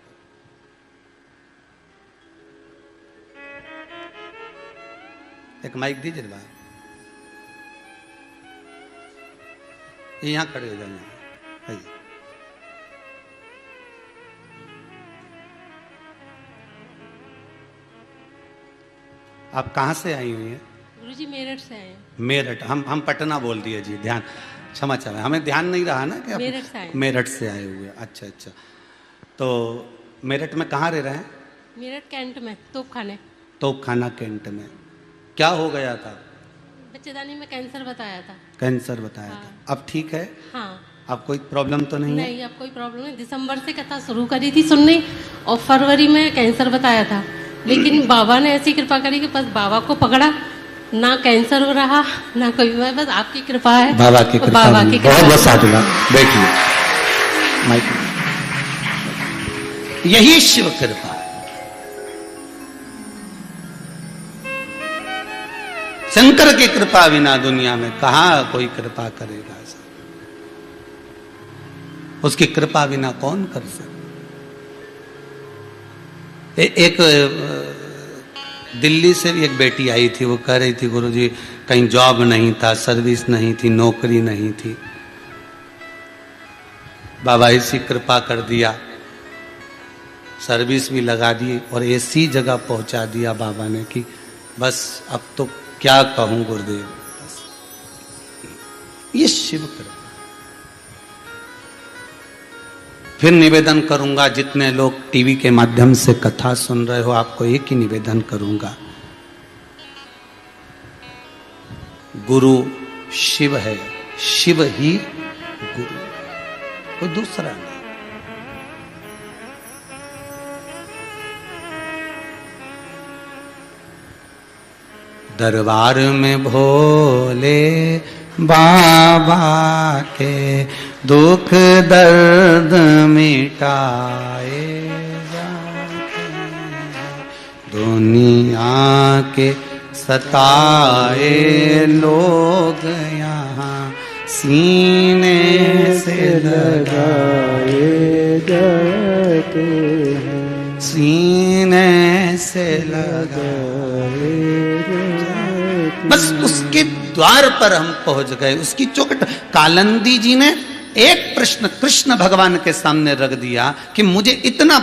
एक माइक दीजिए बाहर, यहाँ खड़े हो जाओ, यहाँ आइए। आप कहाँ से आई हुई हैं? गुरुजी मेरठ से आए। मेरठ, हम पटना बोल दिए जी, ध्यान क्षमा चाहे, हमें ध्यान नहीं रहा ना कि आप मेरठ से आए। मेरठ से आए हुए। अच्छा अच्छा, तो मेरठ में कहाँ रह रहे हैं? मेरठ कैंट में, तोपखाने। तोपखाना कैंट में। क्या हो गया था? बच्चेदानी में कैंसर बताया था। कैंसर बताया हाँ। था। अब ठीक है? हाँ। अब कोई प्रॉब्लम तो नहीं है? नहीं, अब कोई प्रॉब्लम नहीं। दिसंबर से कथा शुरू करी थी सुनने, और फरवरी में कैंसर बताया था, लेकिन बाबा ने ऐसी कृपा करी कि बस बाबा को पकड़ा, ना कैंसर हो रहा ना कोई, बस आपकी कृपा है। बाबा की कृपा, बाबा की कृपा। बहुत बहुत साधुवाद। बैठिए, माइक, यही शिव कृपा है। शंकर की कृपा बिना दुनिया में कहाँ कोई कृपा करेगा? उसकी कृपा बिना कौन कर सकता? एक दिल्ली से भी एक बेटी आई थी, वो कह रही थी गुरुजी कहीं जॉब नहीं था, सर्विस नहीं थी, नौकरी नहीं थी, बाबा ऐसी कृपा कर दिया, सर्विस भी लगा दी और ऐसी जगह पहुंचा दिया बाबा ने कि बस अब तो क्या कहूं गुरुदेव। बस ये शिव कृपा। फिर निवेदन करूंगा, जितने लोग टीवी के माध्यम से कथा सुन रहे हो, आपको एक ही निवेदन करूंगा, गुरु शिव है, शिव ही गुरु, कोई दूसरा नहीं। दरबार में भोले बाबा के दुख दर्द मिटाए जाते हैं, दुनिया के सताए लोग यहाँ सीने से लगाए जाते हैं, सीने से लगाए जाते। बस उसके द्वार पर हम पहुंच गए, उसकी चौखट। कालंदी जी ने एक प्रश्न कृष्ण भगवान के सामने रख दिया कि मुझे इतना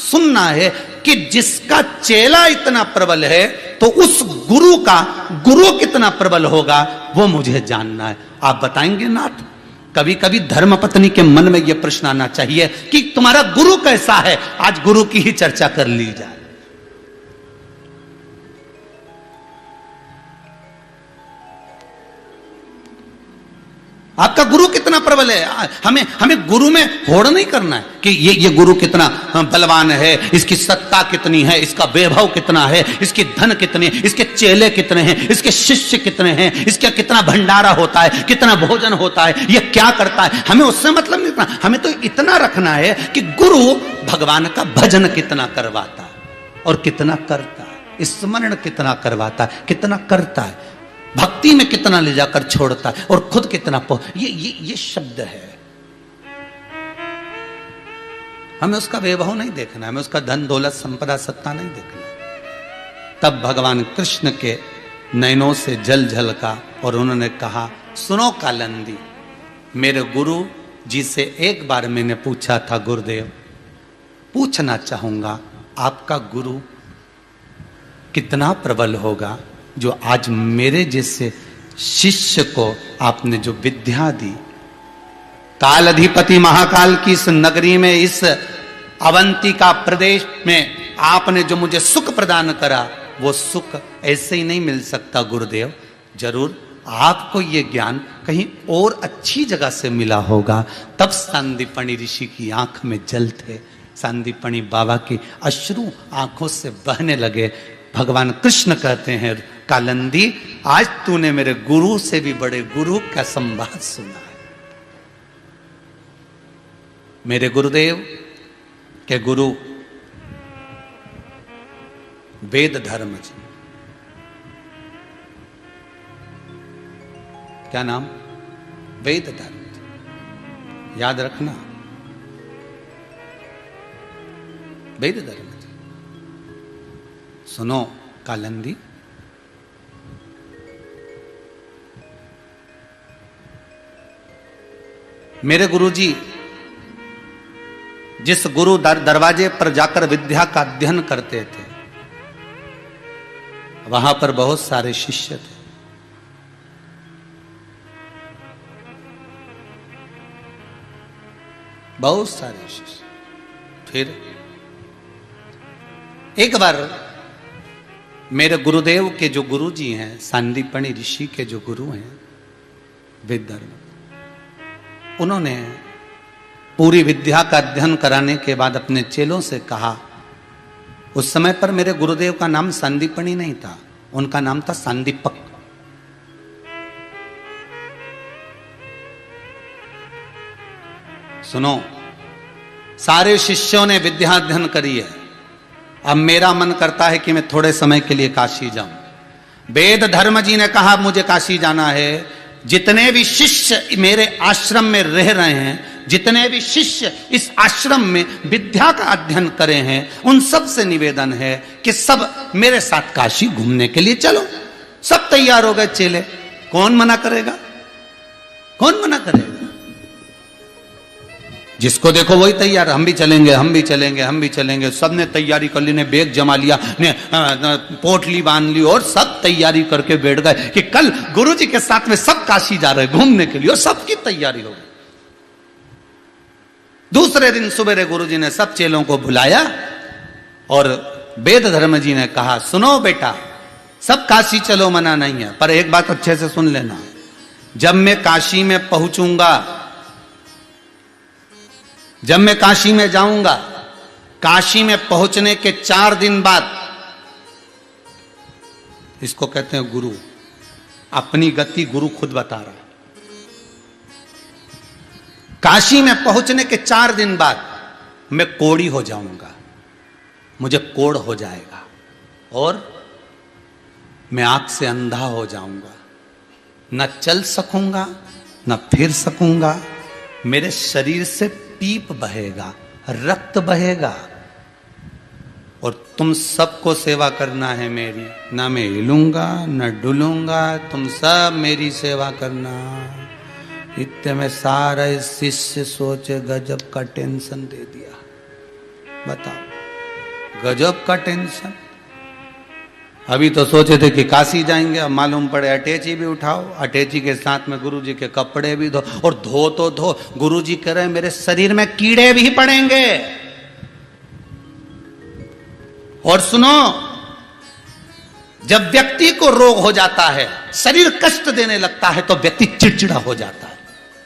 सुनना है कि जिसका चेला इतना प्रबल है तो उस गुरु का गुरु कितना प्रबल होगा, वो मुझे जानना है। आप बताएंगे नाथ? कभी कभी धर्म पत्नी के मन में यह प्रश्न आना चाहिए कि तुम्हारा गुरु कैसा है। आज गुरु की ही चर्चा कर ली जाए। आपका गुरु कितना प्रबल है। हमें गुरु में होड़ नहीं करना है कि ये गुरु कितना बलवान है, इसकी सत्ता कितनी है, इसका वैभव कितना है, इसकी धन कितनी है, इसके चेले कितने हैं, इसके शिष्य कितने हैं, इसका कितना भंडारा होता है, कितना भोजन होता है, ये क्या करता है। हमें उससे मतलब नहीं रखना। हमें तो इतना रखना है कि गुरु भगवान का भजन कितना करवाता है और कितना करता है, स्मरण कितना करवाता है, कितना करता है, भक्ति में कितना ले जाकर छोड़ता है और खुद कितना ये शब्द है। हमें उसका वैभव नहीं देखना है, हमें उसका धन दौलत संपदा सत्ता नहीं देखना है। तब भगवान कृष्ण के नयनों से जल झलका और उन्होंने कहा, सुनो कालंदी, मेरे गुरु जी से एक बार मैंने पूछा था गुरुदेव, पूछना चाहूंगा आपका गुरु कितना प्रबल होगा जो आज मेरे जैसे शिष्य को आपने जो विद्या दी। काल अधिपति महाकाल की इस नगरी में, इस अवंतिका प्रदेश में आपने जो मुझे सुख प्रदान करा, वो सुख ऐसे ही नहीं मिल सकता गुरुदेव। जरूर आपको ये ज्ञान कहीं और अच्छी जगह से मिला होगा। तब संदीपनी ऋषि की आंख में जल थे। सांदीपनी बाबा की अश्रु आंखों से बहने लगे। भगवान कृष्ण कहते हैं, कालंदी आज तूने मेरे गुरु से भी बड़े गुरु का संवाद सुना है। मेरे गुरुदेव के गुरु वेद धर्म जी, क्या नाम? वेद धर्म जी, याद रखना, वेद धर्म जी। सुनो कालंदी, मेरे गुरुजी जिस गुरु दरवाजे पर जाकर विद्या का अध्ययन करते थे, वहां पर बहुत सारे शिष्य थे। बहुत सारे शिष्य। फिर एक बार मेरे गुरुदेव के जो गुरु जी हैं, सांदीपनी ऋषि के जो गुरु हैं वेदधर्म, उन्होंने पूरी विद्या का अध्ययन कराने के बाद अपने चेलों से कहा, उस समय पर मेरे गुरुदेव का नाम सांदीपनी नहीं था, उनका नाम था सांदीपक। सुनो, सारे शिष्यों ने विद्या अध्ययन करी है, अब मेरा मन करता है कि मैं थोड़े समय के लिए काशी जाऊं। वेद धर्म जी ने कहा मुझे काशी जाना है। जितने भी शिष्य मेरे आश्रम में रह रहे हैं, जितने भी शिष्य इस आश्रम में विद्या का अध्ययन करे हैं, उन सब से निवेदन है कि सब मेरे साथ काशी घूमने के लिए चलो। सब तैयार हो गए चेले, कौन मना करेगा? कौन मना करेगा? जिसको देखो वही तैयार, हम भी चलेंगे, हम भी चलेंगे, हम भी चलेंगे। सब ने तैयारी कर ली, ने बैग जमा लिया, ने पोटली बांध ली और सब तैयारी करके बैठ गए कि कल गुरुजी के साथ में सब काशी जा रहे घूमने के लिए, और सबकी तैयारी हो गई। दूसरे दिन सुबह गुरुजी ने सब चेलों को बुलाया और वेद धर्म जी ने कहा, सुनो बेटा, सब काशी चलो, मना नहीं है, पर एक बात अच्छे से सुन लेना, जब मैं काशी में पहुंचूंगा, जब मैं काशी में जाऊंगा, काशी में पहुंचने के 4 दिन बाद, इसको कहते हैं गुरु, अपनी गति गुरु खुद बता रहा है। काशी में पहुंचने के 4 दिन बाद मैं कोढ़ी हो जाऊंगा, मुझे कोढ़ हो जाएगा और मैं आंख से अंधा हो जाऊंगा, न चल सकूंगा न फिर सकूंगा, मेरे शरीर से पीप बहेगा, रक्त बहेगा, और तुम सबको सेवा करना है मेरी, ना मैं हिलूंगा न डुलूंगा, तुम सब मेरी सेवा करना। इतने में सारा शिष्य सोचे गजब का टेंशन दे दिया। बताओ, गजब का टेंशन। अभी तो सोचे थे कि काशी जाएंगे, अब मालूम पड़े अटैची भी उठाओ, अटैची के साथ में गुरुजी के कपड़े भी धो, और धो तो धो, गुरुजी कह रहे हैं मेरे शरीर में कीड़े भी पड़ेंगे। और सुनो, जब व्यक्ति को रोग हो जाता है, शरीर कष्ट देने लगता है, तो व्यक्ति चिड़चिड़ा हो जाता है।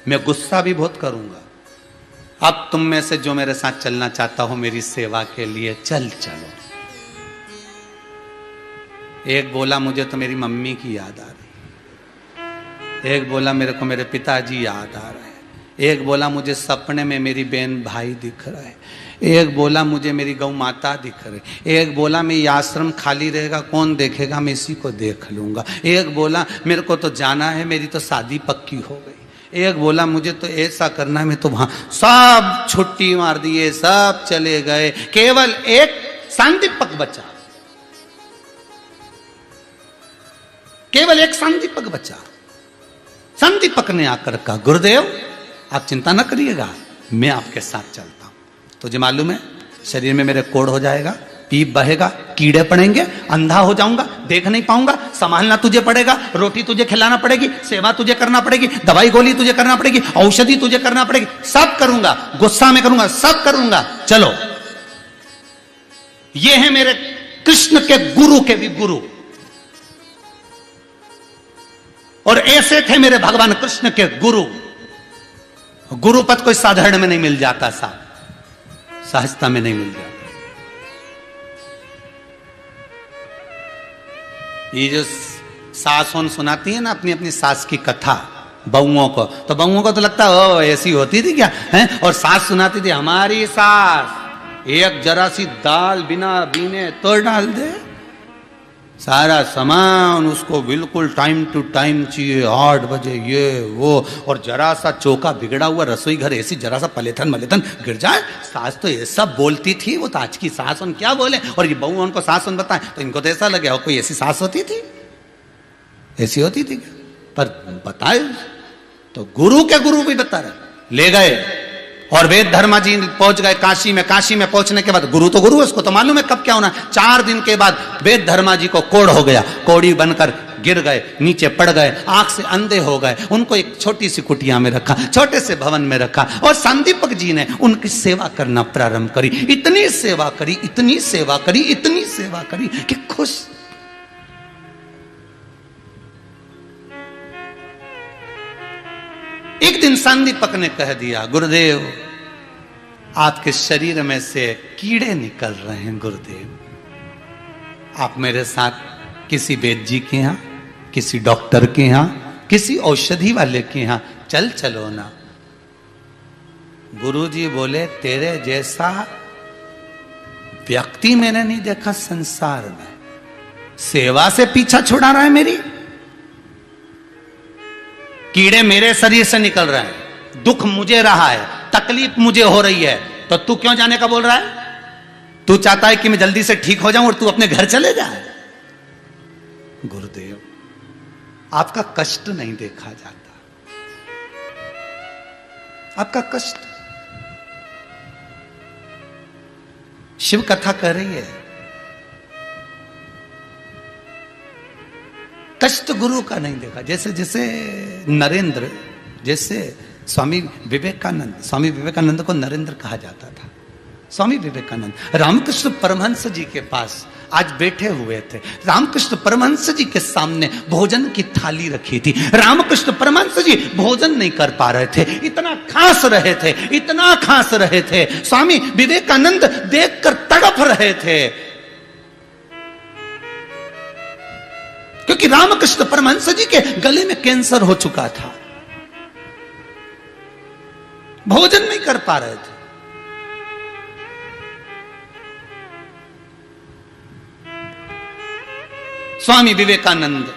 मैं गुस्सा भी बहुत करूंगा। अब तुम में से जो मेरे साथ चलना चाहता हो मेरी सेवा के लिए, चल चलो। एक बोला मुझे तो मेरी मम्मी की याद आ रही, एक बोला मेरे को मेरे पिताजी याद आ रहे हैं, एक बोला मुझे सपने में मेरी बहन भाई दिख रहा है, एक बोला मुझे मेरी गौ माता दिख रही, एक बोला मैं ये आश्रम खाली रहेगा कौन देखेगा, मैं इसी को देख लूंगा, एक बोला मेरे को तो जाना है, मेरी तो शादी पक्की हो गई, एक बोला मुझे तो ऐसा करना है, मैं तो वहां। सब छुट्टी मार दिए, सब चले गए, केवल एक सांदीपक बचा, केवल एक सांदीपक बचा। सांदीपक ने आकर कहा, गुरुदेव आप चिंता न करिएगा, मैं आपके साथ चलता हूं। तुझे मालूम है शरीर में मेरे कोढ़ हो जाएगा, पीप बहेगा, कीड़े पड़ेंगे, अंधा हो जाऊंगा, देख नहीं पाऊंगा, संभालना तुझे पड़ेगा, रोटी तुझे खिलाना पड़ेगी, सेवा तुझे करना पड़ेगी, दवाई गोली तुझे करना पड़ेगी, औषधि तुझे करना पड़ेगी, सब करूंगा, गुस्सा में करूंगा, सब करूंगा, चलो। ये है मेरे कृष्ण के गुरु के भी गुरु, और ऐसे थे मेरे भगवान कृष्ण के गुरु। गुरु पद कोई साधारण में नहीं मिल जाता साहब। सहजता में नहीं मिल जाता। ये जो सास सुनाती है ना अपनी अपनी सास की कथा बहुओं को, तो बहुओं को तो लगता है ओ ऐसी होती थी क्या है। और सास सुनाती थी, हमारी सास एक जरा सी दाल बिना बीने तो डाल दे, सारा सामान उसको बिल्कुल टाइम टू टाइम चाहिए, 8 बजे ये वो, और जरा सा चौका बिगड़ा हुआ रसोई घर ऐसी जरा सा पलेथन मलेथन गिर जाए, सास तो ये सब बोलती थी। वो तो आज की सास उन क्या बोले, और ये बहू उनको सास उन बताए तो इनको तो ऐसा लगे हो कोई ऐसी सास होती थी, ऐसी होती थी। पर बताए तो गुरु के गुरु भी बता रहे, ले गए और वेद धर्मा जी पहुंच गए काशी में। काशी में पहुंचने के बाद गुरु तो गुरु है, उसको तो मालूम है कब क्या होना। 4 दिन के बाद वेद धर्मा जी को कोढ़ हो गया, कोड़ी बनकर गिर गए, नीचे पड़ गए, आंख से अंधे हो गए। उनको एक छोटी सी कुटिया में रखा, छोटे से भवन में रखा, और संदीपक जी ने उनकी सेवा करना प्रारंभ करी। इतनी सेवा करी, इतनी सेवा करी, इतनी सेवा करी कि खुश। एक दिन संदीपक ने कह दिया, गुरुदेव आपके शरीर में से कीड़े निकल रहे हैं गुरुदेव, आप मेरे साथ किसी वैद्य जी के यहां, किसी डॉक्टर के यहां, किसी औषधि वाले के यहां चलो ना। गुरुजी बोले, तेरे जैसा व्यक्ति मैंने नहीं देखा संसार में, सेवा से पीछा छुड़ा रहा है मेरी। कीड़े मेरे शरीर से निकल रहे हैं, दुख मुझे रहा है, तकलीफ मुझे हो रही है, तो तू क्यों जाने का बोल रहा है? तू चाहता है कि मैं जल्दी से ठीक हो जाऊं और तू अपने घर चले जाए। गुरुदेव आपका कष्ट नहीं देखा जाता, आपका कष्ट। शिव कथा कह रही है, कष्ट गुरु का नहीं देखा। जैसे जैसे नरेंद्र, जैसे स्वामी विवेकानंद को नरेंद्र कहा जाता था। स्वामी विवेकानंद रामकृष्ण परमहंस जी के पास आज बैठे हुए थे। रामकृष्ण परमहंस जी के सामने भोजन की थाली रखी थी। रामकृष्ण परमहंस जी भोजन नहीं कर पा रहे थे, इतना खांस रहे थे, इतना खांस रहे थे। स्वामी विवेकानंद देखकर तड़प रहे थे, क्योंकि रामकृष्ण परमहंस जी के गले में कैंसर हो चुका था, भोजन नहीं कर पा रहे थे। स्वामी विवेकानंद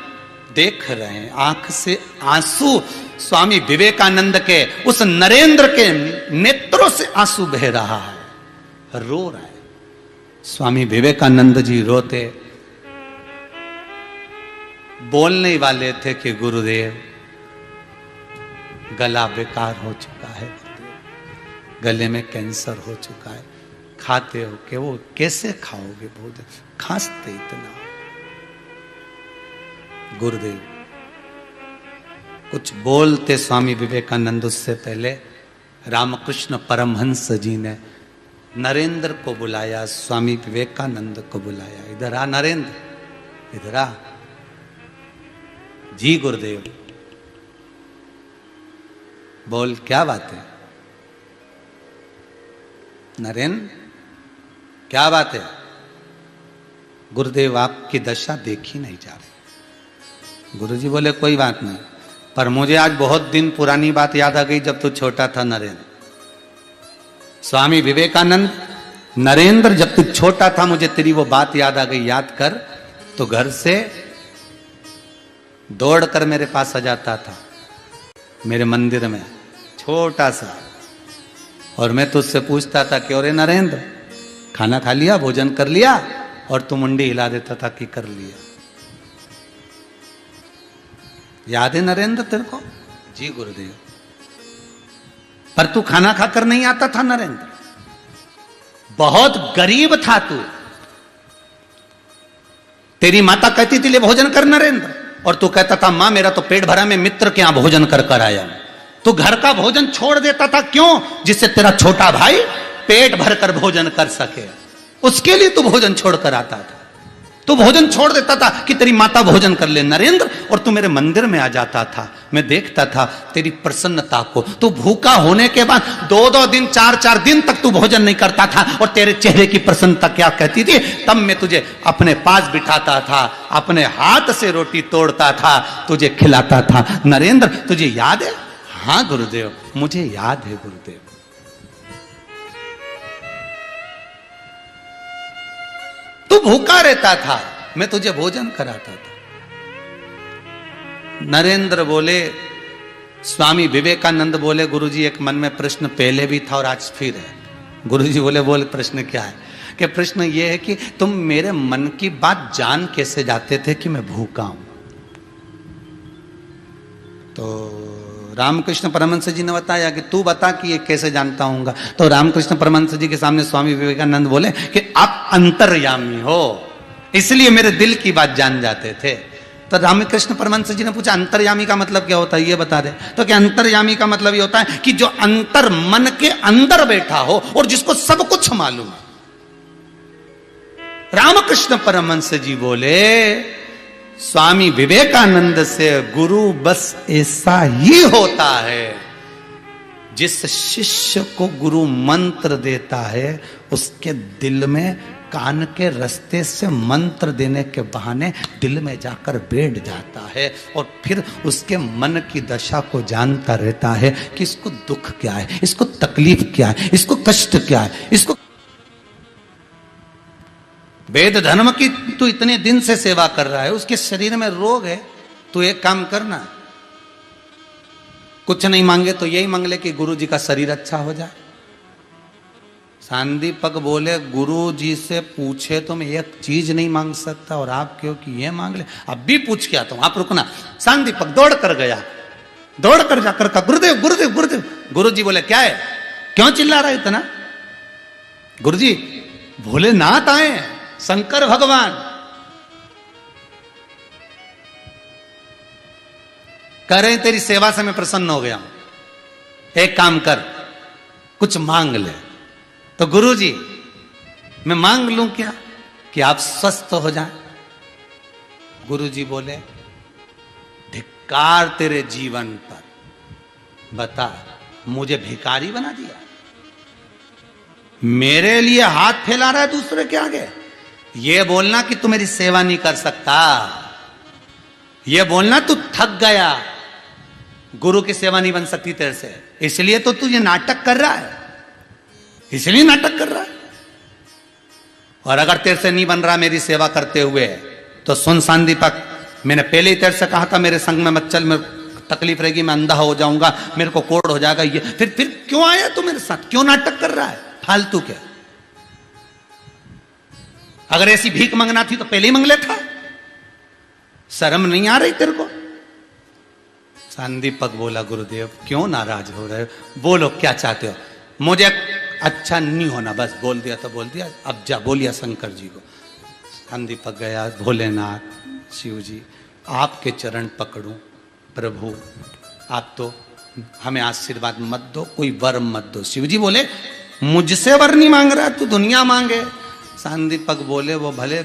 देख रहे हैं, आंख से आंसू स्वामी विवेकानंद के उस नरेंद्र के नेत्रों से आंसू बह रहा है, रो रहा है। स्वामी विवेकानंद जी रोते, बोलने वाले थे कि गुरुदेव गला बेकार हो चुका है, गले में कैंसर हो चुका है, खाते हो कि वो कैसे खाओगे भोजन, खांसते इतना। गुरुदेव कुछ बोलते स्वामी विवेकानंद, उससे पहले रामकृष्ण परमहंस जी ने नरेंद्र को बुलाया, स्वामी विवेकानंद को बुलाया। इधर आ नरेंद्र, इधर आ। जी गुरुदेव। बोल क्या बात है नरेंद्र, क्या बात है? गुरुदेव आपकी दशा देखी नहीं जा रही। गुरुजी बोले कोई बात नहीं, पर मुझे आज बहुत दिन पुरानी बात याद आ गई जब तू छोटा था नरेंद्र। स्वामी विवेकानंद, नरेंद्र जब तू छोटा था मुझे तेरी वो बात याद आ गई, याद कर। तो घर से दौड़कर मेरे पास आ जाता था, मेरे मंदिर में छोटा सा, और मैं तुझसे पूछता था कि अरे नरेंद्र खाना खा लिया, भोजन कर लिया? और तू मुंडी हिला देता था कि कर लिया। याद है नरेंद्र तेरे को? जी गुरुदेव। पर तू खाना खाकर नहीं आता था नरेंद्र, बहुत गरीब था तू। तेरी माता कहती थी ले भोजन कर नरेंद्र, और तू कहता था मां मेरा तो पेट भरा, मैं मित्र के यहां भोजन कर कर आया। तू घर का भोजन छोड़ देता था, क्यों? जिससे तेरा छोटा भाई पेट भरकर भोजन कर सके, उसके लिए तू भोजन छोड़कर आता था। तू भोजन छोड़ देता था कि तेरी माता भोजन कर ले नरेंद्र, और तू मेरे मंदिर में आ जाता था, मैं देखता था तेरी प्रसन्नता को। तू भूखा होने के बाद 2-2 दिन 4-4 दिन तक तू भोजन नहीं करता था, और तेरे चेहरे की प्रसन्नता क्या कहती थी, तब मैं तुझे अपने पास बिठाता था, अपने हाथ से रोटी तोड़ता था, तुझे खिलाता था। नरेंद्र तुझे याद है? हाँ गुरुदेव, मुझे याद है गुरुदेव। तू भूखा रहता था, मैं तुझे भोजन कराता था। नरेंद्र बोले, स्वामी विवेकानंद बोले, गुरुजी एक मन में प्रश्न पहले भी था और आज फिर है। गुरुजी बोले प्रश्न क्या है? कि प्रश्न ये है कि तुम मेरे मन की बात जान कैसे जाते थे कि मैं भूखा हूं? तो रामकृष्ण परमहंस जी ने बताया कि तू बता कि ये कैसे जानता हूंगा। तो रामकृष्ण परमहंस जी के सामने स्वामी विवेकानंद बोले कि आप अंतर्यामी हो, इसलिए मेरे दिल की बात जान जाते थे। तो रामकृष्ण परमहंस जी ने पूछा अंतर्यामी का मतलब क्या होता है, ये बता दे। तो क्या अंतर्यामी का मतलब ये होता है कि जो अंतर मन के अंदर बैठा हो और जिसको सब कुछ मालूम है। रामकृष्ण परमहंस जी बोले, स्वामी विवेकानंद से गुरु बस ऐसा ही होता है, जिस शिष्य को गुरु मंत्र देता है उसके दिल में कान के रास्ते से मंत्र देने के बहाने दिल में जाकर बैठ जाता है, और फिर उसके मन की दशा को जानता रहता है कि इसको दुख क्या है, इसको तकलीफ क्या है, इसको कष्ट क्या है, इसको। वेद धर्म की तू इतने दिन से सेवा कर रहा है, उसके शरीर में रोग है, तू एक काम करना, कुछ नहीं मांगे तो यही मांग ले कि गुरु जी का शरीर अच्छा हो जाए। सांदीपक बोले, गुरु जी से पूछे तो मैं एक चीज नहीं मांग सकता, और आप क्यों कि ये मांग ले। अब भी पूछ के आता हूं, आप रुकना। सांदीपक दौड़ कर गया, दौड़ कर जाकर कहा, गुरुदेव गुरुदेव गुरुदेव। गुरु जी बोले, क्या है, क्यों चिल्ला रहा है इतना? गुरु जी भोलेनाथ आए, शंकर भगवान। कह रहे तेरी सेवा से मैं प्रसन्न हो गया हूं, एक काम कर, कुछ मांग ले। तो गुरुजी मैं मांग लूं क्या कि आप स्वस्थ हो जाएं? गुरुजी बोले, धिक्कार तेरे जीवन पर, बता मुझे भिखारी बना दिया, मेरे लिए हाथ फैला रहा है दूसरे के आगे। ये बोलना कि तू मेरी सेवा नहीं कर सकता, ये बोलना तू थक गया, गुरु की सेवा नहीं बन सकती तेरे से, इसलिए तो तू ये नाटक कर रहा है, इसलिए नाटक कर रहा है। और अगर तेरे से नहीं बन रहा मेरी सेवा करते हुए, तो सुन सांदीपक, मैंने पहले ही तेरे से कहा था मेरे संग में मत चल, मेरे तकलीफ रहेगी, मैं अंधा हो जाऊंगा, मेरे को कोढ़ हो जाएगा। ये फिर क्यों आया तू मेरे साथ, क्यों नाटक कर रहा है फालतू के? अगर ऐसी भीख मांगना थी तो पहले ही मांग लेता, शर्म नहीं आ रही तेरे को? सांदीपक बोला, गुरुदेव क्यों नाराज हो रहे हो, बोलो क्या चाहते हो? मुझे अच्छा नहीं होना, बस बोल दिया तो बोल दिया, अब जा बोलिया शंकर जी को। सांदीपक गया, भोलेनाथ शिव जी आपके चरण पकड़ूं, प्रभु आप तो हमें आशीर्वाद मत दो, कोई वर मत दो। शिव जी बोले, मुझसे वर नहीं मांग रहा, तू दुनिया मांगे। सांदीपक बोले, वो भले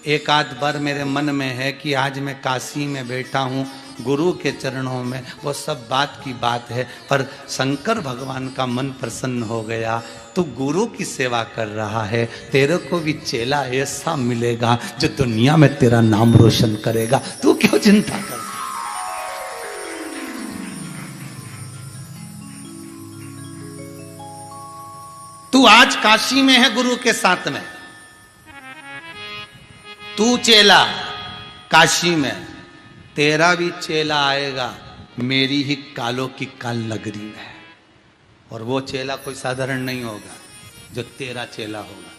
एक आध बार मेरे मन में है कि आज मैं काशी में बैठा हूँ गुरु के चरणों में, वो सब बात की बात है, पर शंकर भगवान का मन प्रसन्न हो गया, तू गुरु की सेवा कर रहा है, तेरे को भी चेला ऐसा मिलेगा जो दुनिया में तेरा नाम रोशन करेगा, तू क्यों चिंता कर? तू आज काशी में है गुरु के साथ में, तू चेला काशी में, तेरा भी चेला आएगा मेरी ही कालों की काल नगरी में, और वो चेला कोई साधारण नहीं होगा जो तेरा चेला होगा,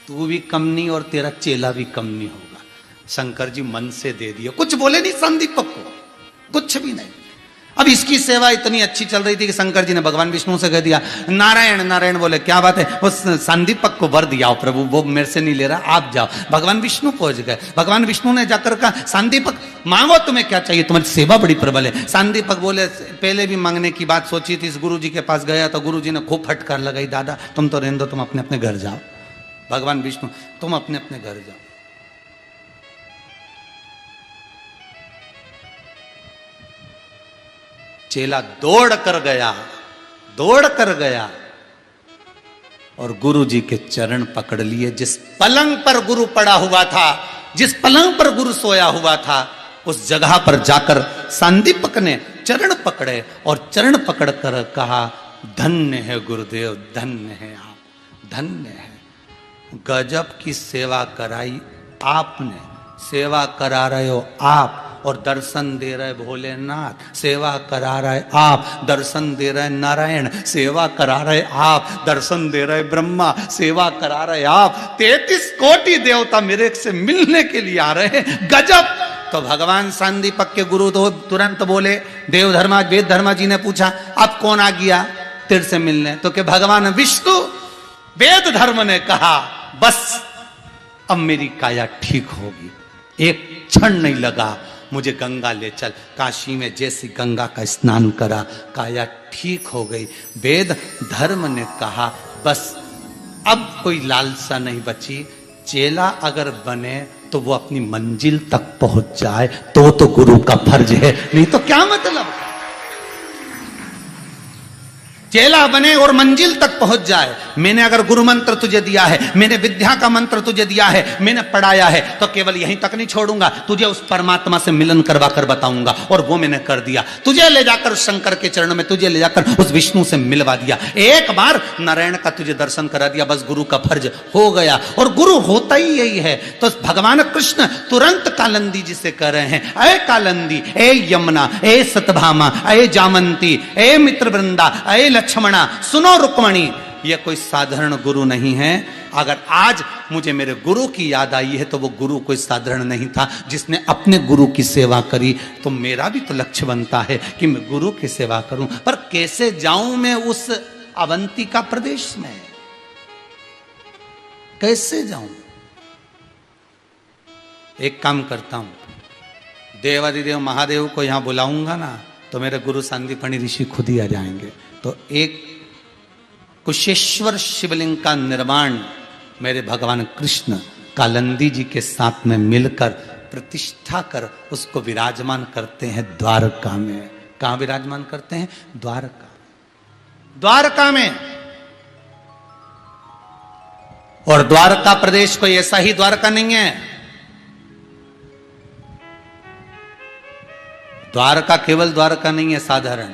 तू भी कम नहीं और तेरा चेला भी कम नहीं होगा। शंकर जी मन से दे दिया, कुछ बोले नहीं सांदीपक को, कुछ भी नहीं। अब इसकी सेवा इतनी अच्छी चल रही थी कि शंकर जी ने भगवान विष्णु से कह दिया, नारायण नारायण। बोले क्या बात है, वो सांदीपक को वर दिया प्रभु, वो मेरे से नहीं ले रहा, आप जाओ। भगवान विष्णु पहुंच गए, भगवान विष्णु ने जाकर कहा, सांदीपक मांगो तुम्हें क्या चाहिए, तुम्हारी सेवा बड़ी प्रबल है। सांदीपक बोले, पहले भी मांगने की बात सोची थी, इस गुरु जी के पास गया तो गुरु जी ने खूब फटकार लगाई, दादा तुम तो रहने दो, तुम अपने अपने घर जाओ। भगवान विष्णु, तुम अपने अपने घर जाओ। चेला दौड़ कर गया और गुरु जी के चरण पकड़ लिए। जिस पलंग पर गुरु पड़ा हुआ था, जिस पलंग पर गुरु सोया हुआ था, उस जगह पर जाकर सांदीपक ने चरण पकड़े और चरण पकड़ कर कहा, धन्य है गुरुदेव, धन्य है आप, धन्य है। गजब की सेवा कराई आपने, सेवा करा रहे हो आप और दर्शन दे रहे भोलेनाथ, सेवा करा रहे आप, दर्शन दे रहे नारायण, सेवा करा रहे आप, दर्शन दे रहे ब्रह्मा, सेवा करा रहे आप। 33 कोटि देवता मेरे से मिलने के लिए आ रहे हैं, गजब। तो भगवान सांदीपक के गुरु तो तुरंत बोले, देव धर्मा वेद धर्मा जी ने पूछा, अब कौन आ गया तेरे से मिलने? तो कि भगवान विष्णु। वेद धर्म ने कहा, बस अब मेरी काया ठीक होगी, एक क्षण नहीं लगा, मुझे गंगा ले चल। काशी में जैसी गंगा का स्नान करा, काया ठीक हो गई। वेद धर्म ने कहा, बस अब कोई लालसा नहीं बची, चेला अगर बने तो वो अपनी मंजिल तक पहुंच जाए तो गुरु का फर्ज है, नहीं तो क्या मतलब। चेला बने और मंजिल तक पहुंच जाए। मैंने अगर गुरु मंत्र तुझे दिया है, मैंने विद्या का मंत्र तुझे दिया है, मैंने पढ़ाया है, तो केवल यहीं तक नहीं छोड़ूंगा, तुझे उस परमात्मा से मिलन करवा कर बताऊंगा। और वो मैंने कर दिया, तुझे ले जाकर शंकर के चरणों में, तुझे ले जाकर उस विष्णु से मिलवा दिया, एक बार नारायण का तुझे दर्शन करा दिया, बस गुरु का फर्ज हो गया। और गुरु होता ही यही है। तो भगवान कृष्ण तुरंत कालंदी जी से कह रहे हैं, अय कालंदी, ए यमुना, ए सतभामा, ए जामंती, ए मित्र वृंदा, ए लक्ष्मणा, सुनो रुक्मणी, यह कोई साधारण गुरु नहीं है। अगर आज मुझे मेरे गुरु की याद आई है तो वो गुरु कोई साधारण नहीं था, जिसने अपने गुरु की सेवा करी। तो मेरा भी तो लक्ष्य बनता है कि मैं गुरु की सेवा करूं, पर कैसे जाऊं मैं उस अवंतिका प्रदेश में, कैसे जाऊं? एक काम करता हूं, देवादिदेव महादेव को यहां बुलाऊंगा ना, तो मेरे गुरु सांदीपनी ऋषि खुद ही आ जाएंगे। तो एक कुशेश्वर शिवलिंग का निर्माण मेरे भगवान कृष्ण कालंदी जी के साथ में मिलकर प्रतिष्ठा कर उसको विराजमान करते हैं द्वारका में। कहां विराजमान करते हैं? द्वारका, द्वारका में। और द्वारका प्रदेश कोई ऐसा ही द्वारका नहीं है। द्वारका केवल द्वारका नहीं है साधारण।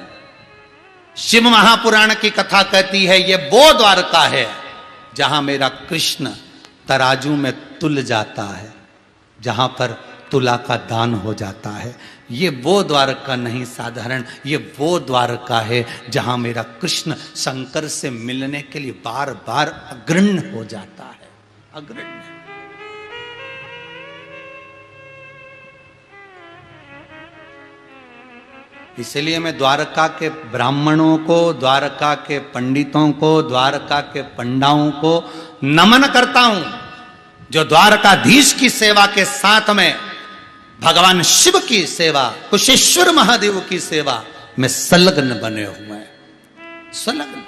शिव महापुराण की कथा कहती है ये वो द्वारका है जहां मेरा कृष्ण तराजू में तुल जाता है, जहां पर तुला का दान हो जाता है। ये वो द्वारका नहीं साधारण, ये वो द्वारका है जहां मेरा कृष्ण शंकर से मिलने के लिए बार बार अग्रण्य हो जाता है, अग्रण्य। इसलिए मैं द्वारका के ब्राह्मणों को, द्वारका के पंडितों को, द्वारका के पंडाओं को नमन करता हूं, जो द्वारकाधीश की सेवा के साथ में भगवान शिव की सेवा, कुशेश्वर महादेव की सेवा में संलग्न बने हुए हैं। संलग्न,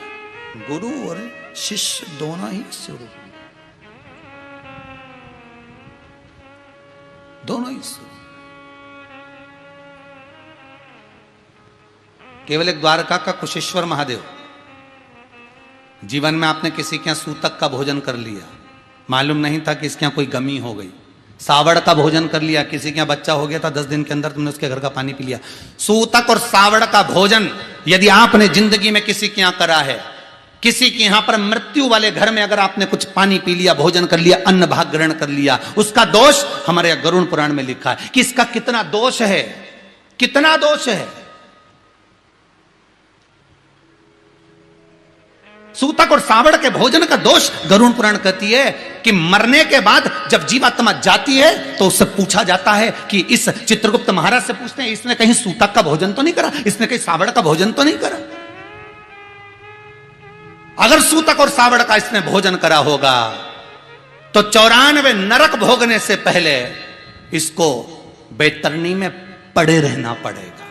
गुरु और शिष्य दोनों ही स्वरूप, दोनों ही स्वरूप। केवल एक द्वारका का कुशेश्वर महादेव। जीवन में आपने किसी के यहां सूतक का भोजन कर लिया, मालूम नहीं था कि इसके यहां कोई गमी हो गई। सावड़ का भोजन कर लिया, किसी के यहां बच्चा हो गया था, 10 दिन के अंदर तुमने उसके घर का पानी पी लिया। सूतक और सावड़ का भोजन यदि आपने जिंदगी में किसी के यहां करा है, किसी के यहां पर मृत्यु वाले घर में अगर आपने कुछ पानी पी लिया, भोजन कर लिया, अन्न भाग ग्रहण कर लिया, उसका दोष हमारे गरुड़ पुराण में लिखा है कि इसका कितना दोष है, कितना दोष है। सूतक और सावड़ के भोजन का दोष गरुड़ पुराण कहती है कि मरने के बाद जब जीवात्मा जाती है तो उससे पूछा जाता है कि इस चित्रगुप्त महाराज से पूछते हैं, इसने कहीं सूतक का भोजन तो नहीं करा, इसने कहीं सावड़ का भोजन तो नहीं करा। अगर सूतक और सावड़ का इसने भोजन करा होगा तो 94 नरक भोगने से पहले इसको बैतरणी में पड़े रहना पड़ेगा,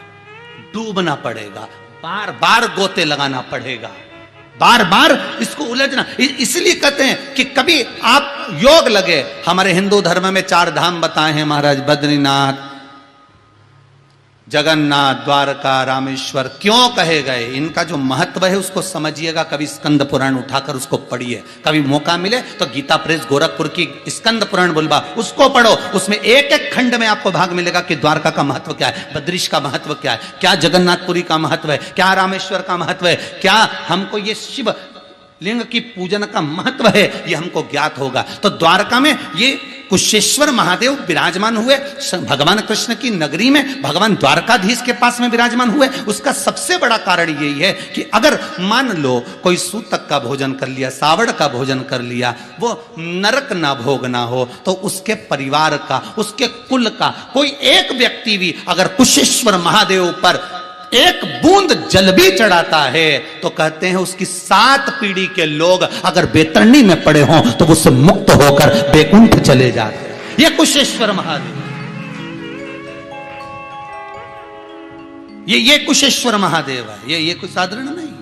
डूबना पड़ेगा, बार बार गोते लगाना पड़ेगा, बार बार इसको उलझना। इसलिए कहते हैं कि कभी आप योग लगे, हमारे हिंदू धर्म में 4 धाम बताए हैं महाराज, बद्रीनाथ, जगन्नाथ, द्वारका, रामेश्वर क्यों कहे गए, इनका जो महत्व है उसको समझिएगा। कभी स्कंद पुराण उठाकर उसको पढ़िए, कभी मौका मिले तो गीता प्रेस गोरखपुर की स्कंद पुराण बुलबा उसको पढ़ो। उसमें एक एक खंड में आपको भाग मिलेगा कि द्वारका का महत्व क्या है, बद्रीश का महत्व क्या है, क्या जगन्नाथपुरी का महत्व है, क्या रामेश्वर का महत्व है, क्या हमको ये शिव लिंग की पूजन का महत्व है, ये हमको ज्ञात होगा। तो द्वारका में ये कुशेश्वर महादेव विराजमान हुए, भगवान कृष्ण की नगरी में भगवान द्वारकाधीश के पास में विराजमान हुए। उसका सबसे बड़ा कारण यही है कि अगर मान लो कोई सूतक का भोजन कर लिया, सावड़ का भोजन कर लिया, वो नरक ना भोगना हो, तो उसके परिवार का, उसके कुल का कोई एक व्यक्ति भी अगर कुशेश्वर महादेव पर एक बूंद जल भी चढ़ाता है तो कहते हैं उसकी 7 पीढ़ी के लोग अगर बेतरणी में पड़े हों तो उससे मुक्त होकर बैकुंठ चले जाते हैं। ये कुशेश्वर महादेव, ये कुशेश्वर महादेव है, ये कोई साधारण नहीं।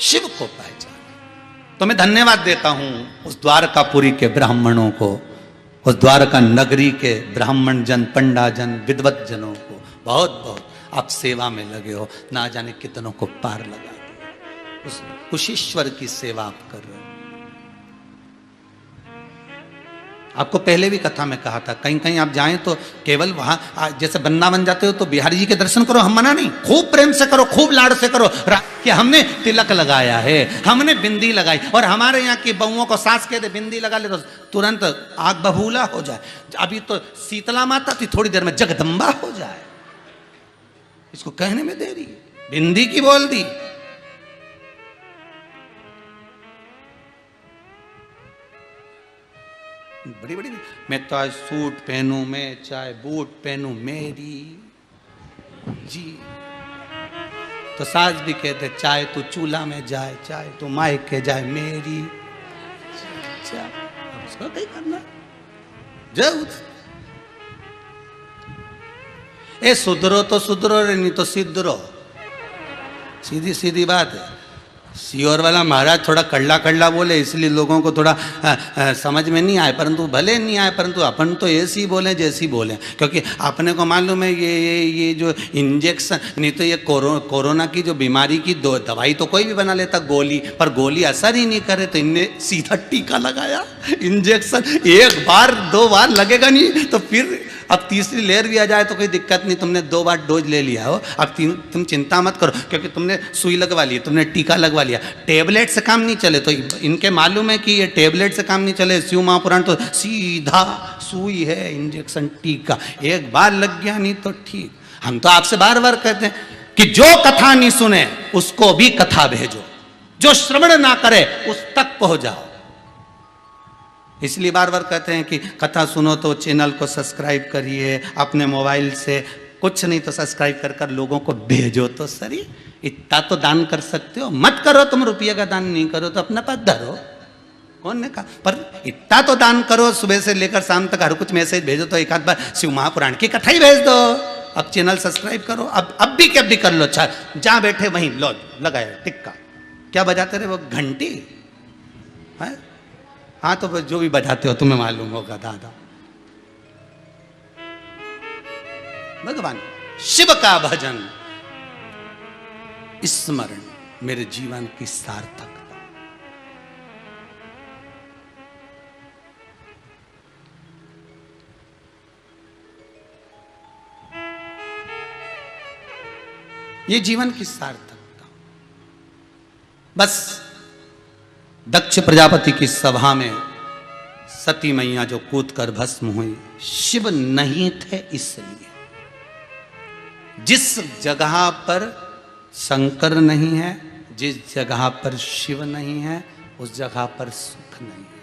शिव को पहचान, तो मैं धन्यवाद देता हूं उस द्वारकापुरी के ब्राह्मणों को, उस द्वारका नगरी के ब्राह्मण जन, पंडा जन, विद्वत जनों को। बहुत बहुत आप सेवा में लगे हो, ना जाने कितनों को पार लगा दो। उस कुशेश्वर की सेवा आप कर रहे हो। आपको पहले भी कथा में कहा था, कहीं कहीं आप जाएं तो केवल वहां जैसे वृंदावन जाते हो तो बिहारी जी के दर्शन करो, हम मना नहीं, खूब प्रेम से करो, खूब लाड़ से करो कि हमने तिलक लगाया है, हमने बिंदी लगाई। और हमारे यहाँ की बहुओं को सास कह दे बिंदी लगा ले तो तुरंत आग बबूला हो जाए। अभी तो शीतला माता थी, थोड़ी देर में जगदम्बा हो जाए। इसको कहने में देरी, बिंदी की बोल दी। बड़ी बड़ी, मैं तो आज सूट पहनूं, मैं चाहे बूट पहनूं, मेरी जी। तो सास भी कहते चाहे तू चूल्हा में जाए, चाहे तू मायके जाए, मेरी चाहे। उसको कहीं करना जाओ, ए सुधरो तो सुधरो रे, नहीं तो सिद्धरो। सीधी सीधी बात है। सियोर वाला महाराज थोड़ा कड़ला कड़ला बोले, इसलिए लोगों को थोड़ा समझ में नहीं आए, परंतु भले नहीं आए, परंतु अपन तो ऐसी बोले जैसी बोले, क्योंकि अपने को मालूम है ये जो इंजेक्शन, नहीं तो ये कोरोना की जो बीमारी की दवाई तो कोई भी बना लेता गोली, पर गोली असर ही नहीं करे, तो इनने सीधा टीका लगाया। इंजेक्शन 1 बार 2 बार लगेगा नहीं, तो फिर अब तीसरी लेयर भी आ जाए तो कोई दिक्कत नहीं, तुमने 2 बार डोज ले लिया हो, अब तुम चिंता मत करो, क्योंकि तुमने सुई लगवा ली, तुमने टीका लगवा लिया। टेबलेट से काम नहीं चले, तो इनके मालूम है कि ये टेबलेट से काम नहीं चले। शिव महापुराण तो सीधा सुई है, इंजेक्शन, टीका, 1 बार लग गया नहीं तो ठीक। हम तो आपसे बार बार कहते हैं कि जो कथा नहीं सुने उसको भी कथा भेजो, जो श्रवण ना करे उस तक पहुंच जाओ। इसलिए बार बार कहते हैं कि कथा सुनो तो चैनल को सब्सक्राइब करिए, अपने मोबाइल से कुछ नहीं तो सब्सक्राइब कर कर लोगों को भेजो तो सही। इतना तो दान कर सकते हो, मत करो तुम रुपये का दान नहीं करो तो अपना पद धरो, कौन ने कहा, पर इतना तो दान करो। सुबह से लेकर शाम तक हर कुछ मैसेज भेजो तो एक आध बार शिव महापुराण की कथा ही भेज दो। अब चैनल सब्सक्राइब करो, अब भी क्या भी कर लो। अच्छा जहाँ बैठे वहीं लो लगाया टिक्का, क्या बजाते रहे वो घंटी है? हाँ तो जो भी बजाते हो तुम्हें मालूम होगा दादा। भगवान शिव का भजन स्मरण मेरे जीवन की सार्थकता। ये जीवन की सार्थकता। बस दक्ष प्रजापति की सभा में सती मैया जो कूद कर भस्म हुई, शिव नहीं थे इसलिए। जिस जगह पर शंकर नहीं है, जिस जगह पर शिव नहीं है, उस जगह पर सुख नहीं है।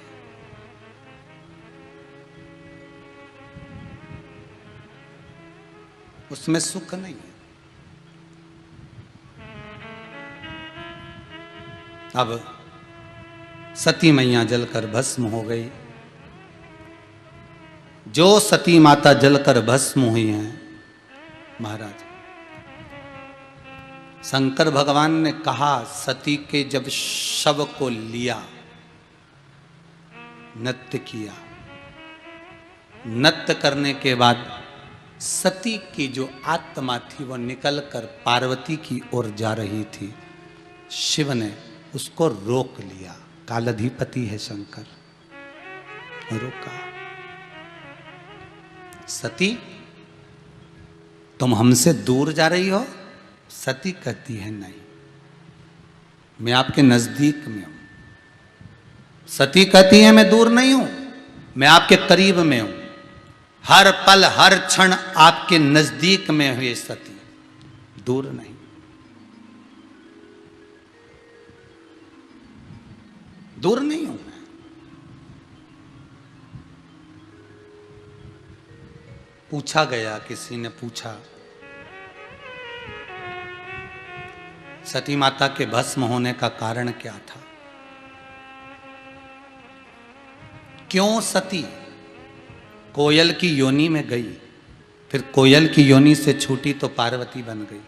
उसमें सुख नहीं है। अब सती मैया जलकर भस्म हो गई। जो सती माता जलकर भस्म हुई हैं, महाराज शंकर भगवान ने कहा, सती के जब शव को लिया नृत्य किया। नृत्य करने के बाद सती की जो आत्मा थी वो निकलकर पार्वती की ओर जा रही थी। शिव ने उसको रोक लिया। कालाधिपति है शंकर, रोका। सती तुम हमसे दूर जा रही हो? सती कहती है नहीं, मैं आपके नजदीक में हूं। सती कहती है मैं दूर नहीं हूं, मैं आपके करीब में हूं, हर पल हर क्षण आपके नजदीक में हुए सती, दूर नहीं। दूर नहीं हूं मैं। पूछा गया, किसी ने पूछा सती माता के भस्म होने का कारण क्या था? क्यों सती कोयल की योनि में गई, फिर कोयल की योनि से छूटी तो पार्वती बन गई।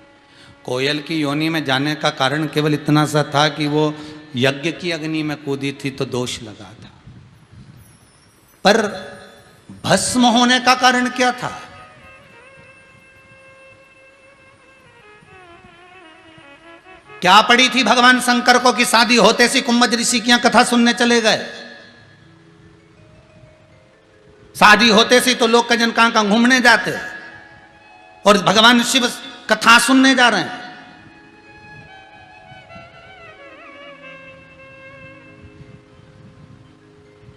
कोयल की योनि में जाने का कारण केवल इतना सा था कि वो यज्ञ की अग्नि में कूदी थी तो दोष लगा था, पर भस्म होने का कारण क्या था? क्या पड़ी थी भगवान शंकर को कि शादी होते सी कुंभज ऋषि की कथा सुनने चले गए? शादी होते सी तो लोग कजन कहां कहां घूमने जाते और भगवान शिव कथा सुनने जा रहे हैं।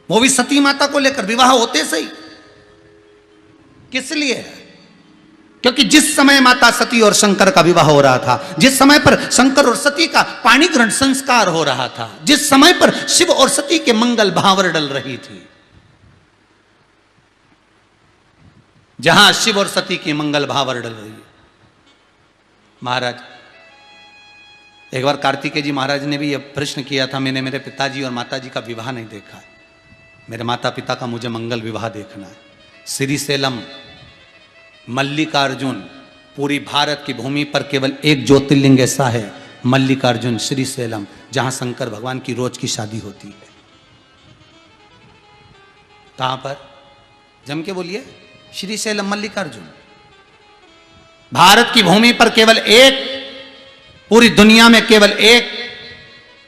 वो भी सती माता को लेकर, विवाह होते से ही। किस लिए? क्योंकि जिस समय माता सती और शंकर का विवाह हो रहा था, जिस समय पर शंकर और सती का पाणी ग्रहण संस्कार हो रहा था, जिस समय पर शिव और सती के मंगल भावर डल रही थी, जहां शिव और सती की मंगल भावर डल रही है। महाराज, एक बार कार्तिकेय जी महाराज ने भी यह प्रश्न किया था, मैंने मेरे पिताजी और माताजी का विवाह नहीं देखा है, मेरे माता पिता का मुझे मंगल विवाह देखना है। श्रीशैलम मल्लिकार्जुन, पूरी भारत की भूमि पर केवल एक ज्योतिर्लिंग ऐसा है, मल्लिकार्जुन श्रीशैलम, जहां शंकर भगवान की रोज की शादी होती है। कहां पर? जम के बोलिए। श्रीशैलम मल्लिकार्जुन। भारत की भूमि पर केवल एक, पूरी दुनिया में केवल एक,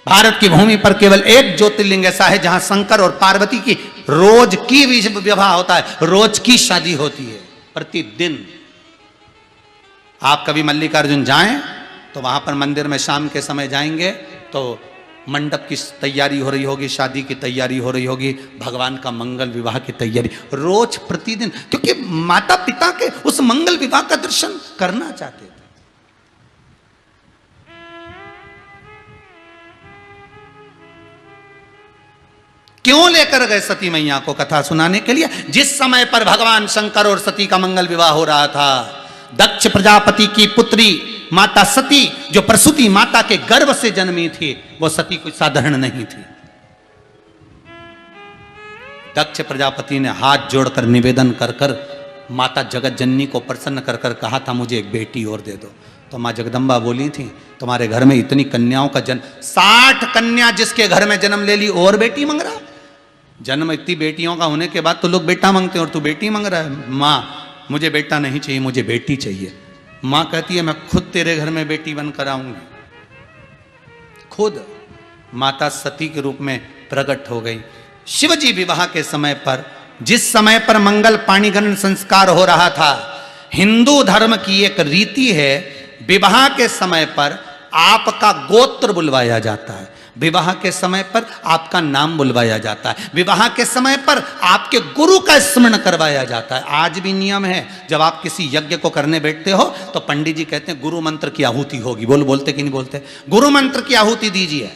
भारत की भूमि पर केवल एक ज्योतिर्लिंग ऐसा है जहां शंकर और पार्वती की रोज की विवाह होता है, रोज की शादी होती है, प्रतिदिन। आप कभी मल्लिकार्जुन जाएं तो वहां पर मंदिर में शाम के समय जाएंगे तो मंडप की तैयारी हो रही होगी, शादी की तैयारी हो रही होगी, भगवान का मंगल विवाह की तैयारी रोज प्रतिदिन, क्योंकि माता पिता के उस मंगल विवाह का दर्शन करना चाहते थे। क्यों लेकर गए सती मैया को कथा सुनाने के लिए? जिस समय पर भगवान शंकर और सती का मंगल विवाह हो रहा था, दक्ष प्रजापति की पुत्री माता सती, जो प्रसूति माता के गर्भ से जन्मी थी, वो सती कोई साधारण नहीं थी। दक्ष प्रजापति ने हाथ जोड़कर निवेदन कर कर माता जगत जननी को प्रसन्न कर कर कहा था, मुझे एक बेटी और दे दो। तो मां जगदम्बा बोली थी, तुम्हारे घर में इतनी कन्याओं का जन्म, 60 कन्या जिसके घर में जन्म ले ली और बेटी मांग रहा। जन्म इतनी बेटियों का होने के बाद तो लोग बेटा मांगते हैं और तू बेटी मांग रहा है। माँ मुझे बेटा नहीं चाहिए, मुझे बेटी चाहिए। माँ कहती है मैं खुद तेरे घर में बेटी बनकर आऊंगी। खुद माता सती के रूप में प्रकट हो गई। शिवजी विवाह के समय पर, जिस समय पर मंगल पाणिग्रहण संस्कार हो रहा था, हिंदू धर्म की एक रीति है, विवाह के समय पर आपका गोत्र बुलवाया जाता है, विवाह के समय पर आपका नाम बुलवाया जाता है, विवाह के समय पर आपके गुरु का स्मरण करवाया जाता है। आज भी नियम है, जब आप किसी यज्ञ को करने बैठते हो तो पंडित जी कहते हैं गुरु मंत्र की आहुति होगी। बोलते कि नहीं बोलते? गुरु मंत्र की आहुति दीजिए।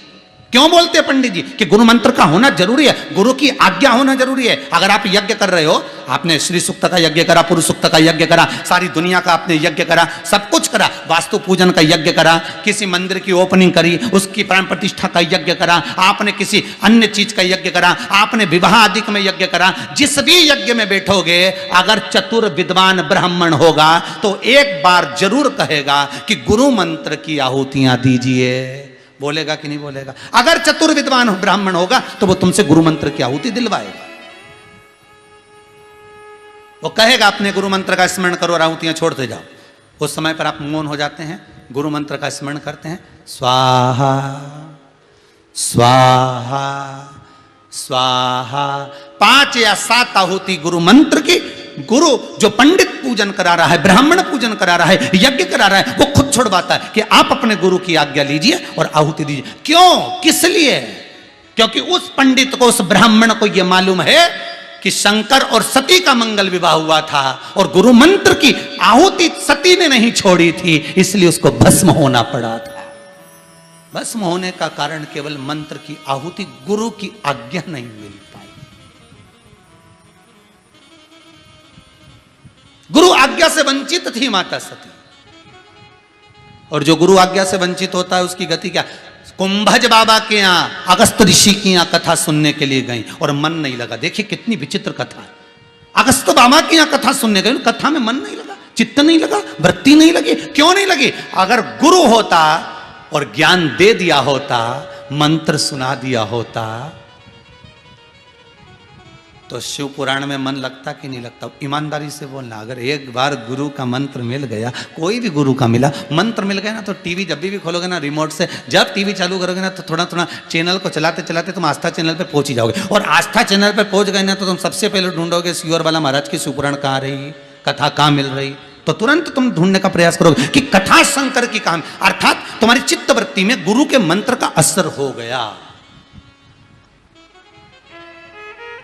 क्यों बोलते हैं पंडित जी? कि गुरु मंत्र का होना जरूरी है, गुरु की आज्ञा होना जरूरी है। अगर आप यज्ञ कर रहे हो, आपने श्री सूक्त का यज्ञ करा, पुरुष सूक्त का यज्ञ करा, सारी दुनिया का आपने यज्ञ करा, सब कुछ करा, वास्तु पूजन का यज्ञ करा, किसी मंदिर की ओपनिंग करी, उसकी प्राण प्रतिष्ठा का यज्ञ करा, आपने किसी अन्य चीज का यज्ञ करा, आपने विवाह आदि में यज्ञ करा, जिस भी यज्ञ में बैठोगे, अगर चतुर विद्वान ब्राह्मण होगा तो एक बार जरूर कहेगा कि गुरु मंत्र की आहुतियां दीजिए। बोलेगा कि नहीं बोलेगा? अगर चतुर विद्वान ब्राह्मण होगा तो वो तुमसे गुरु मंत्र की आहुति दिलवाएगा। वो कहेगा अपने गुरु मंत्र का स्मरण करो और आहुतियां छोड़ते जाओ। उस समय पर आप मौन हो जाते हैं, गुरु मंत्र का स्मरण करते हैं, स्वाहा स्वाहा स्वाहा। 5 या 7 आहुति गुरु मंत्र की। गुरु जो पंडित पूजन करा रहा है, ब्राह्मण पूजन करा रहा है, यज्ञ करा रहा है, वो खुद छुड़वाता है कि आप अपने गुरु की आज्ञा लीजिए और आहुति दीजिए। क्यों? किस लिए? क्योंकि उस पंडित को, उस ब्राह्मण को यह मालूम है कि शंकर और सती का मंगल विवाह हुआ था और गुरु मंत्र की आहुति सती ने नहीं छोड़ी थी, इसलिए उसको भस्म होना पड़ा था। भस्म होने का कारण केवल मंत्र की आहुति, गुरु की आज्ञा नहीं मिल पाई। गुरु आज्ञा से वंचित थी माता सती, और जो गुरु आज्ञा से वंचित होता है उसकी गति क्या? कुंभज बाबा के यहां, अगस्त ऋषि की यहां कथा सुनने के लिए गई और मन नहीं लगा। देखिए कितनी विचित्र कथा है। अगस्त बाबा की यहां कथा सुनने गई, कथा में मन नहीं लगा, चित्त नहीं लगा, वृत्ति नहीं लगी। क्यों नहीं लगी? अगर गुरु होता और ज्ञान दे दिया होता, मंत्र सुना दिया होता, तो शिव पुराण में मन लगता कि नहीं लगता? ईमानदारी से बोलना। अगर एक बार गुरु का मंत्र मिल गया, कोई भी गुरु का मिला, मंत्र मिल गया ना, तो टीवी जब भी खोलोगे ना रिमोट से, जब टीवी चालू करोगे ना, तो थोड़ा थोड़ा चैनल को चलाते चलाते तुम आस्था चैनल पे पहुंच ही जाओगे। और आस्था चैनल पे पहुंच गए ना, तो तुम सबसे पहले ढूंढोगे सियोर वाला महाराज की शिवपुराण कहाँ रही, कथा कहाँ मिल रही, तो तुरंत तुम ढूंढने का प्रयास करोगे कि कथा शंकर की कहां, अर्थात तुम्हारी चित्त वृत्ति में गुरु के मंत्र का असर हो गया।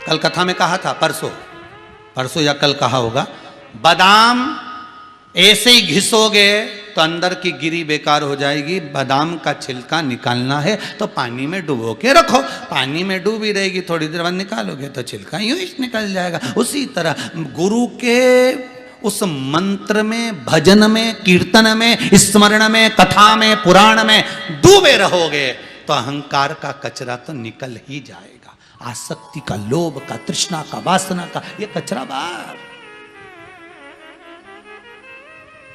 कल कथा में कहा था, परसों या कल कहा होगा, बादाम ऐसे ही घिसोगे तो अंदर की गिरी बेकार हो जाएगी। बादाम का छिलका निकालना है तो पानी में डुबो के रखो, पानी में डूबी रहेगी, थोड़ी देर बाद निकालोगे तो छिलका यूं ही निकल जाएगा। उसी तरह गुरु के उस मंत्र में, भजन में, कीर्तन में, स्मरण में, कथा में, पुराण में डूबे रहोगे तो अहंकार का कचरा तो निकल ही जाएगा। आसक्ति का, लोभ का, तृष्णा का, वासना का ये कचरा बाहर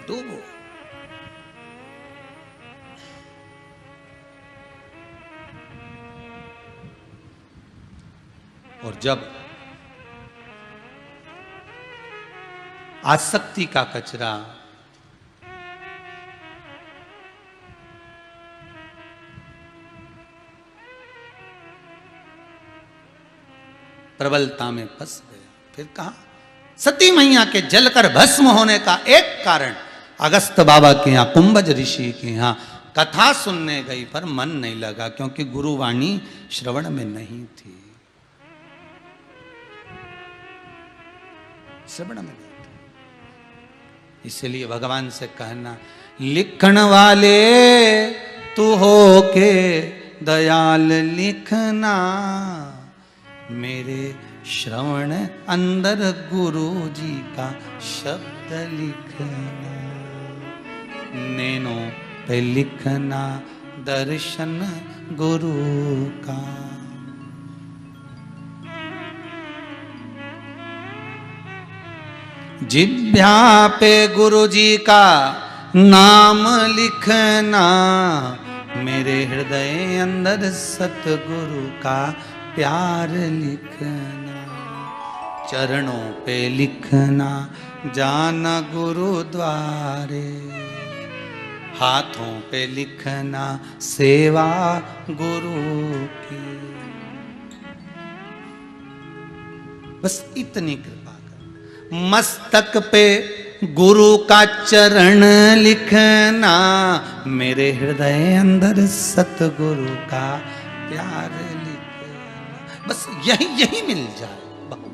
डूबो। और जब आसक्ति का कचरा प्रबलता में फंस गया, फिर कहा सती मैया के जलकर भस्म होने का एक कारण, अगस्त बाबा के यहां, कुंभज ऋषि के यहां कथा सुनने गई पर मन नहीं लगा, क्योंकि गुरुवाणी श्रवण में नहीं थी, श्रवण में नहीं थी। इसलिए भगवान से कहना, लिखण वाले तू हो के दयाल लिखना, मेरे श्रवण अंदर गुरु जी का शब्द लिखना, नैनों पे लिखना दर्शन गुरु का। जिह्वा पे गुरु जी का नाम लिखना, मेरे हृदय अंदर सतगुरु का प्यार लिखना, चरणों पे लिखना जाना गुरुद्वारे, हाथों पे लिखना सेवा गुरु की। बस इतनी कृपा कर। मस्तक पे गुरु का चरण लिखना, मेरे हृदय अंदर सतगुरु का प्यार लिखना। बस यही मिल जाए बहुत।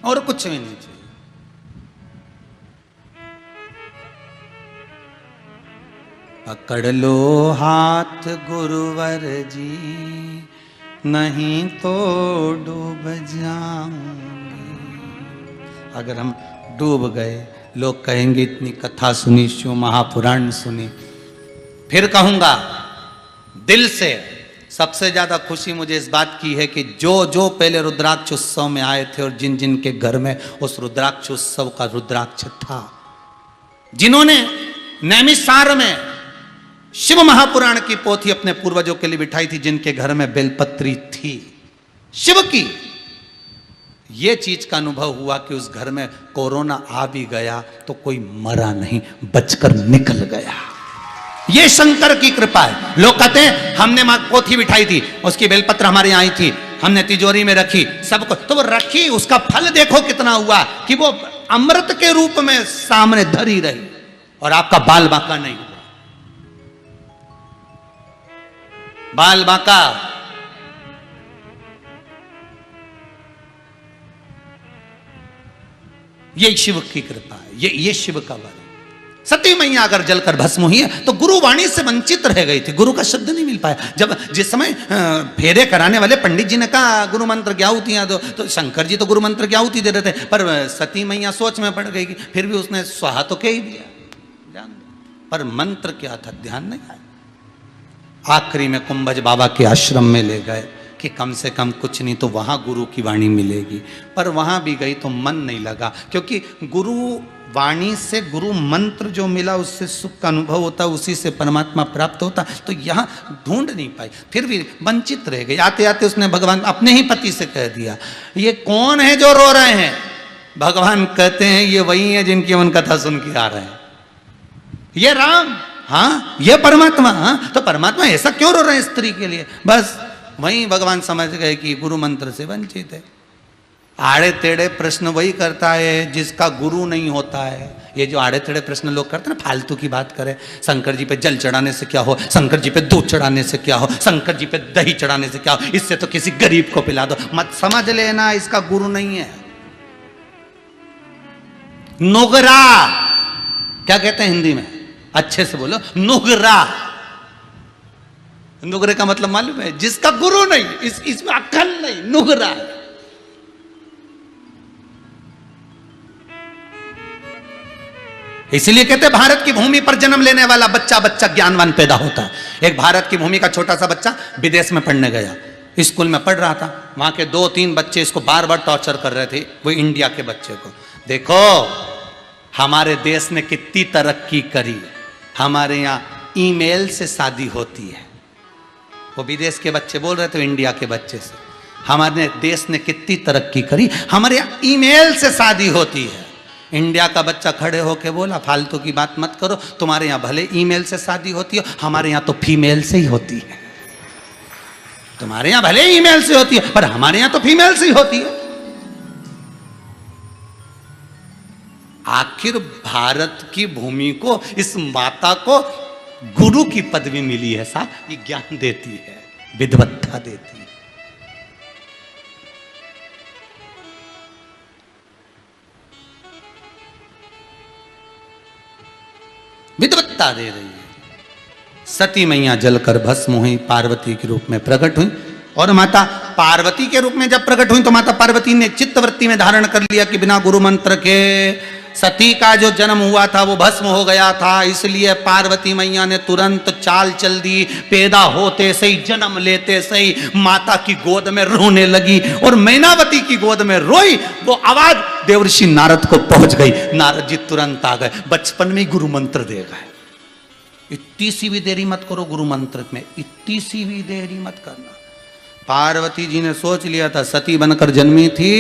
और कुछ भी नहीं चाहिए। पकड़ लो हाथ गुरुवर जी, नहीं तो डूब जाऊंगी। अगर हम डूब गए, लोग कहेंगे इतनी कथा सुनी, शिव महापुराण सुनी, फिर कहूंगा दिल से सबसे ज्यादा खुशी मुझे इस बात की है कि जो जो पहले रुद्राक्ष उत्सव में आए थे और जिन जिन के घर में उस रुद्राक्ष उत्सव का रुद्राक्ष था, जिन्होंने नैमिषारण्य में शिव महापुराण की पोथी अपने पूर्वजों के लिए बिठाई थी, जिनके घर में बेलपत्री थी शिव की, ये चीज का अनुभव हुआ कि उस घर में कोरोना आ भी गया तो कोई मरा नहीं, बचकर निकल गया। ये शंकर की कृपा है। लोग कहते हैं हमने पोथी बिठाई थी, उसकी बेलपत्र हमारे यहाँ आई थी, हमने तिजोरी में रखी, सबको तो वो रखी, उसका फल देखो कितना हुआ कि वो अमृत के रूप में सामने धरी रही और आपका बाल बांका नहीं हुआ। बाल बांका ये शिव की कृपा है, ये शिव का बल है। सती मैया अगर जलकर भस्म हुई है तो गुरु वाणी से वंचित रह गई थी, गुरु का शब्द नहीं मिल पाया। जब जिस समय फेरे कराने वाले पंडित जी ने कहा गुरु मंत्र क्या होती है, तो शंकर जी तो गुरु मंत्र क्या होती दे रहे थे, पर सती मैया सोच में पड़ गई कि फिर भी उसने स्वाहा तो कह ही दिया, ध्यान, पर मंत्र क्या था ध्यान नहीं आया। आखिरी में कुंभज बाबा के आश्रम में ले गए कि कम से कम कुछ नहीं तो वहां गुरु की वाणी मिलेगी, पर वहां भी गई तो मन नहीं लगा, क्योंकि गुरु वाणी से गुरु मंत्र जो मिला उससे सुख का अनुभव होता, उसी से परमात्मा प्राप्त होता, तो यहाँ ढूंढ नहीं पाई, फिर भी वंचित रह गई। आते आते उसने भगवान अपने ही पति से कह दिया, ये कौन है जो रो रहे हैं? भगवान कहते हैं ये वही है जिनकी हम कथा सुन के आ रहे हैं, ये राम, हाँ ये परमात्मा, हाँ तो परमात्मा ऐसा क्यों रो रहे हैं स्त्री के लिए? बस वही भगवान समझ गए कि गुरु मंत्र से वंचित है। आड़े टेढ़े प्रश्न वही करता है जिसका गुरु नहीं होता है। ये जो आड़े टेढ़े प्रश्न लोग करते हैं ना, फालतू की बात करें, शंकर जी पे जल चढ़ाने से क्या हो, शंकर जी पे दूध चढ़ाने से क्या हो, शंकर जी पे दही चढ़ाने से क्या हो, इससे तो किसी गरीब को पिला दो, मत समझ लेना इसका गुरु नहीं है। नुगरा क्या कहते हैं हिंदी में, अच्छे से बोलो, नुगरा। नुगरे का मतलब मालूम है? जिसका गुरु नहीं, इसमें अक्ल नहीं, नुगरा। इसलिए कहते भारत की भूमि पर जन्म लेने वाला बच्चा बच्चा ज्ञानवान पैदा होता है। एक भारत की भूमि का छोटा सा बच्चा विदेश में पढ़ने गया, स्कूल में पढ़ रहा था, वहां के 2-3 बच्चे इसको बार बार टॉर्चर कर रहे थे, वो इंडिया के बच्चे को। देखो हमारे देश ने कितनी तरक्की करी, हमारे यहाँ ईमेल से शादी होती है। वो विदेश के बच्चे बोल रहे थे इंडिया के बच्चे से, हमारे देश ने कितनी तरक्की करी, हमारे यहाँ ईमेल से शादी होती है। इंडिया का बच्चा खड़े होके बोला फालतू की बात मत करो, तुम्हारे यहाँ भले ईमेल से शादी होती हो, हमारे यहाँ तो फीमेल से ही होती है। तुम्हारे यहाँ भले ईमेल से होती है पर हमारे यहाँ तो फीमेल से ही होती है। आखिर भारत की भूमि को, इस माता को गुरु की पदवी मिली है साहब, ये ज्ञान देती है, विद्वत्ता देती है। विद्वत्ता दे रही है। सती मैया जलकर भस्म हुई, पार्वती के रूप में प्रकट हुई, और माता पार्वती के रूप में जब प्रकट हुई तो माता पार्वती ने चित्तवृत्ति में धारण कर लिया कि बिना गुरु मंत्र के सती का जो जन्म हुआ था वो भस्म हो गया था। इसलिए पार्वती मैया ने तुरंत चाल चल दी, पैदा होते से ही, जन्म लेते से ही माता की गोद में रोने लगी, और मैनावती की गोद में रोई, वो आवाज देवर्षि नारद को पहुंच गई। नारद जी तुरंत आ गए, बचपन में गुरु मंत्र दे गए। इतनी सी भी देरी मत करो गुरु मंत्र में, इतनी सी भी देरी मत करना। पार्वती जी ने सोच लिया था सती बनकर जन्मी थी,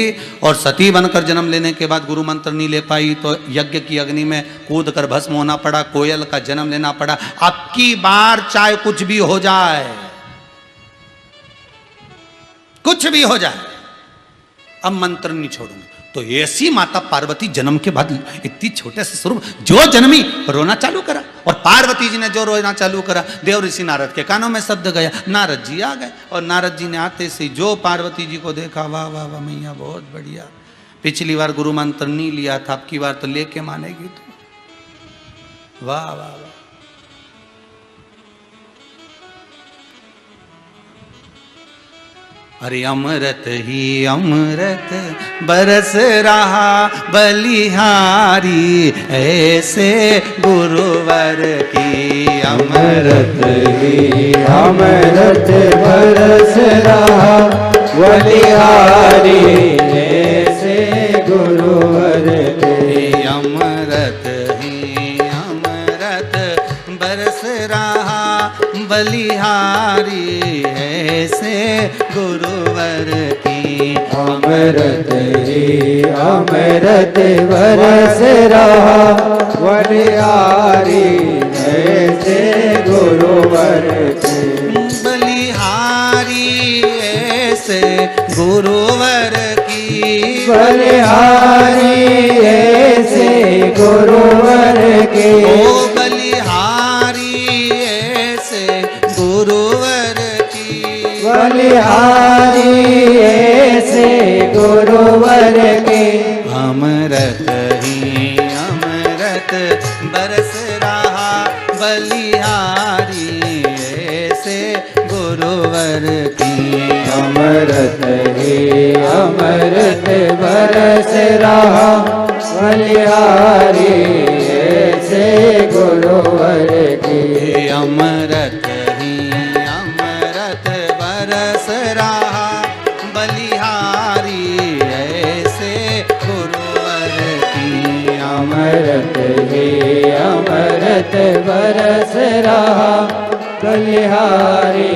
और सती बनकर जन्म लेने के बाद गुरु मंत्र नहीं ले पाई तो यज्ञ की अग्नि में कूद कर भस्म होना पड़ा, कोयल का जन्म लेना पड़ा। अब की बार चाहे कुछ भी हो जाए, कुछ भी हो जाए, अब मंत्र नहीं छोड़ूंगी। तो ऐसी माता पार्वती जन्म के बाद इतनी छोटे से स्वरूप, जो जन्मी रोना चालू करा, और पार्वती जी ने जो रोना चालू करा, देवऋषि नारद के कानों में शब्द गया, नारद जी आ गए, और नारद जी ने आते से जो पार्वती जी को देखा, वाह वाह वाह मैया बहुत बढ़िया, पिछली बार गुरु मंत्र नहीं लिया था, अब की बार तो लेके मानेगी तो, वाह वाह वाह। अरे अमृत ही अमृत बरस रहा बलिहारी, ऐसे गुरुवर की अमृत ही अमृत बरस रहा बलिहारी ऐसे गुरुवर के। अमृत ही अमृत बरस रहा बलिहारी ऐसे गुरुवर की। अमृत ही अमृत बरस रहा बलिहारी ऐसे गुरुवर के। बलिहारी ऐसे गुरुवर की। बलिहारी ऐसे गुरुवर के। ओ बलिहारी ऐसे गुरुवर की। बलिहारी ऐसे गुरुवर के। अमृत ही अमृत बरस रहा बलिहारी ऐसे गुरुवर की। अमृत ही अमृत बरस रहा बलिहारी ऐसे गुरुवर की। अमृत ही अमृत बरस रहा बलिहारी ऐसे गुरुवर की। अमृत ही अमृत बरस रहा बलिहारी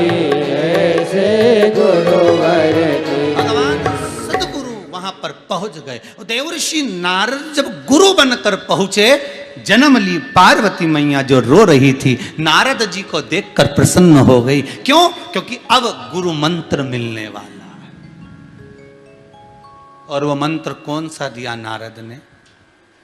ऐसे गुरुवर की। भगवान सदगुरु वहां पर पहुंच गए। देवर्षि नारद जब गुरु बनकर पहुंचे, जन्म ली पार्वती मैया जो रो रही थी, नारद जी को देखकर प्रसन्न हो गई। क्यों? क्योंकि अब गुरु मंत्र मिलने वाला है। और वो मंत्र कौन सा दिया नारद ने?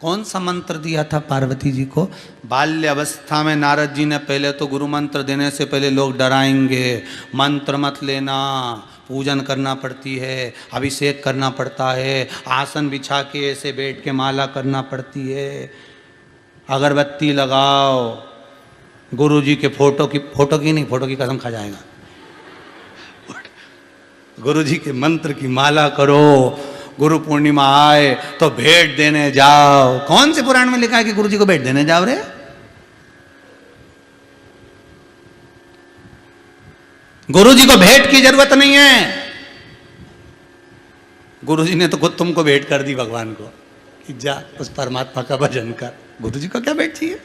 कौन सा मंत्र दिया था पार्वती जी को? बाल्य अवस्था में नारद जी ने पहले तो गुरु मंत्र देने से पहले लोग डराएंगे, मंत्र मत लेना, पूजन करना पड़ती है, अभिषेक करना पड़ता है, आसन बिछा के ऐसे बैठ के माला करना पड़ती है, अगरबत्ती लगाओ, गुरु जी के फोटो की नहीं, फोटो की कसम खा जाएगा, गुरु जी के मंत्र की माला करो, गुरु पूर्णिमा आए तो भेंट देने जाओ। कौन से पुराण में लिखा है कि गुरु जी को भेंट देने जाओ रे? गुरु जी को भेंट की जरूरत नहीं है। गुरु जी ने तो खुद तुमको भेंट कर दी भगवान को कि जा उस परमात्मा का भजन कर। गुरु जी को क्या भेंट चाहिए?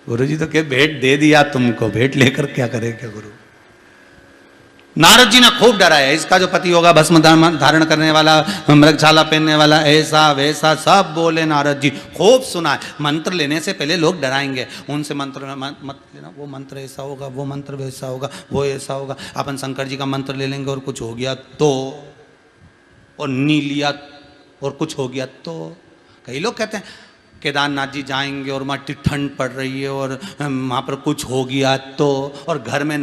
गुरु जी तो क्या भेंट दे दिया तुमको, भेंट लेकर क्या करेगा गुरु? नारद जी ने खूब डराया, इसका जो पति होगा भस्म धारण करने वाला, मृगछाला पहनने वाला, ऐसा वैसा सब बोले नारद जी, खूब सुना। मंत्र लेने से पहले लोग डराएंगे, उनसे मंत्र मत लेना, वो मंत्र ऐसा होगा, वो मंत्र वैसा होगा, वो ऐसा होगा। अपन शंकर जी का मंत्र ले लेंगे और कुछ हो गया तो, और नी लिया और कुछ हो गया तो। कई लोग कहते हैं केदारनाथ जी जाएंगे और वहाँ ठंड पड़ रही है और वहाँ पर कुछ हो गया तो, और घर में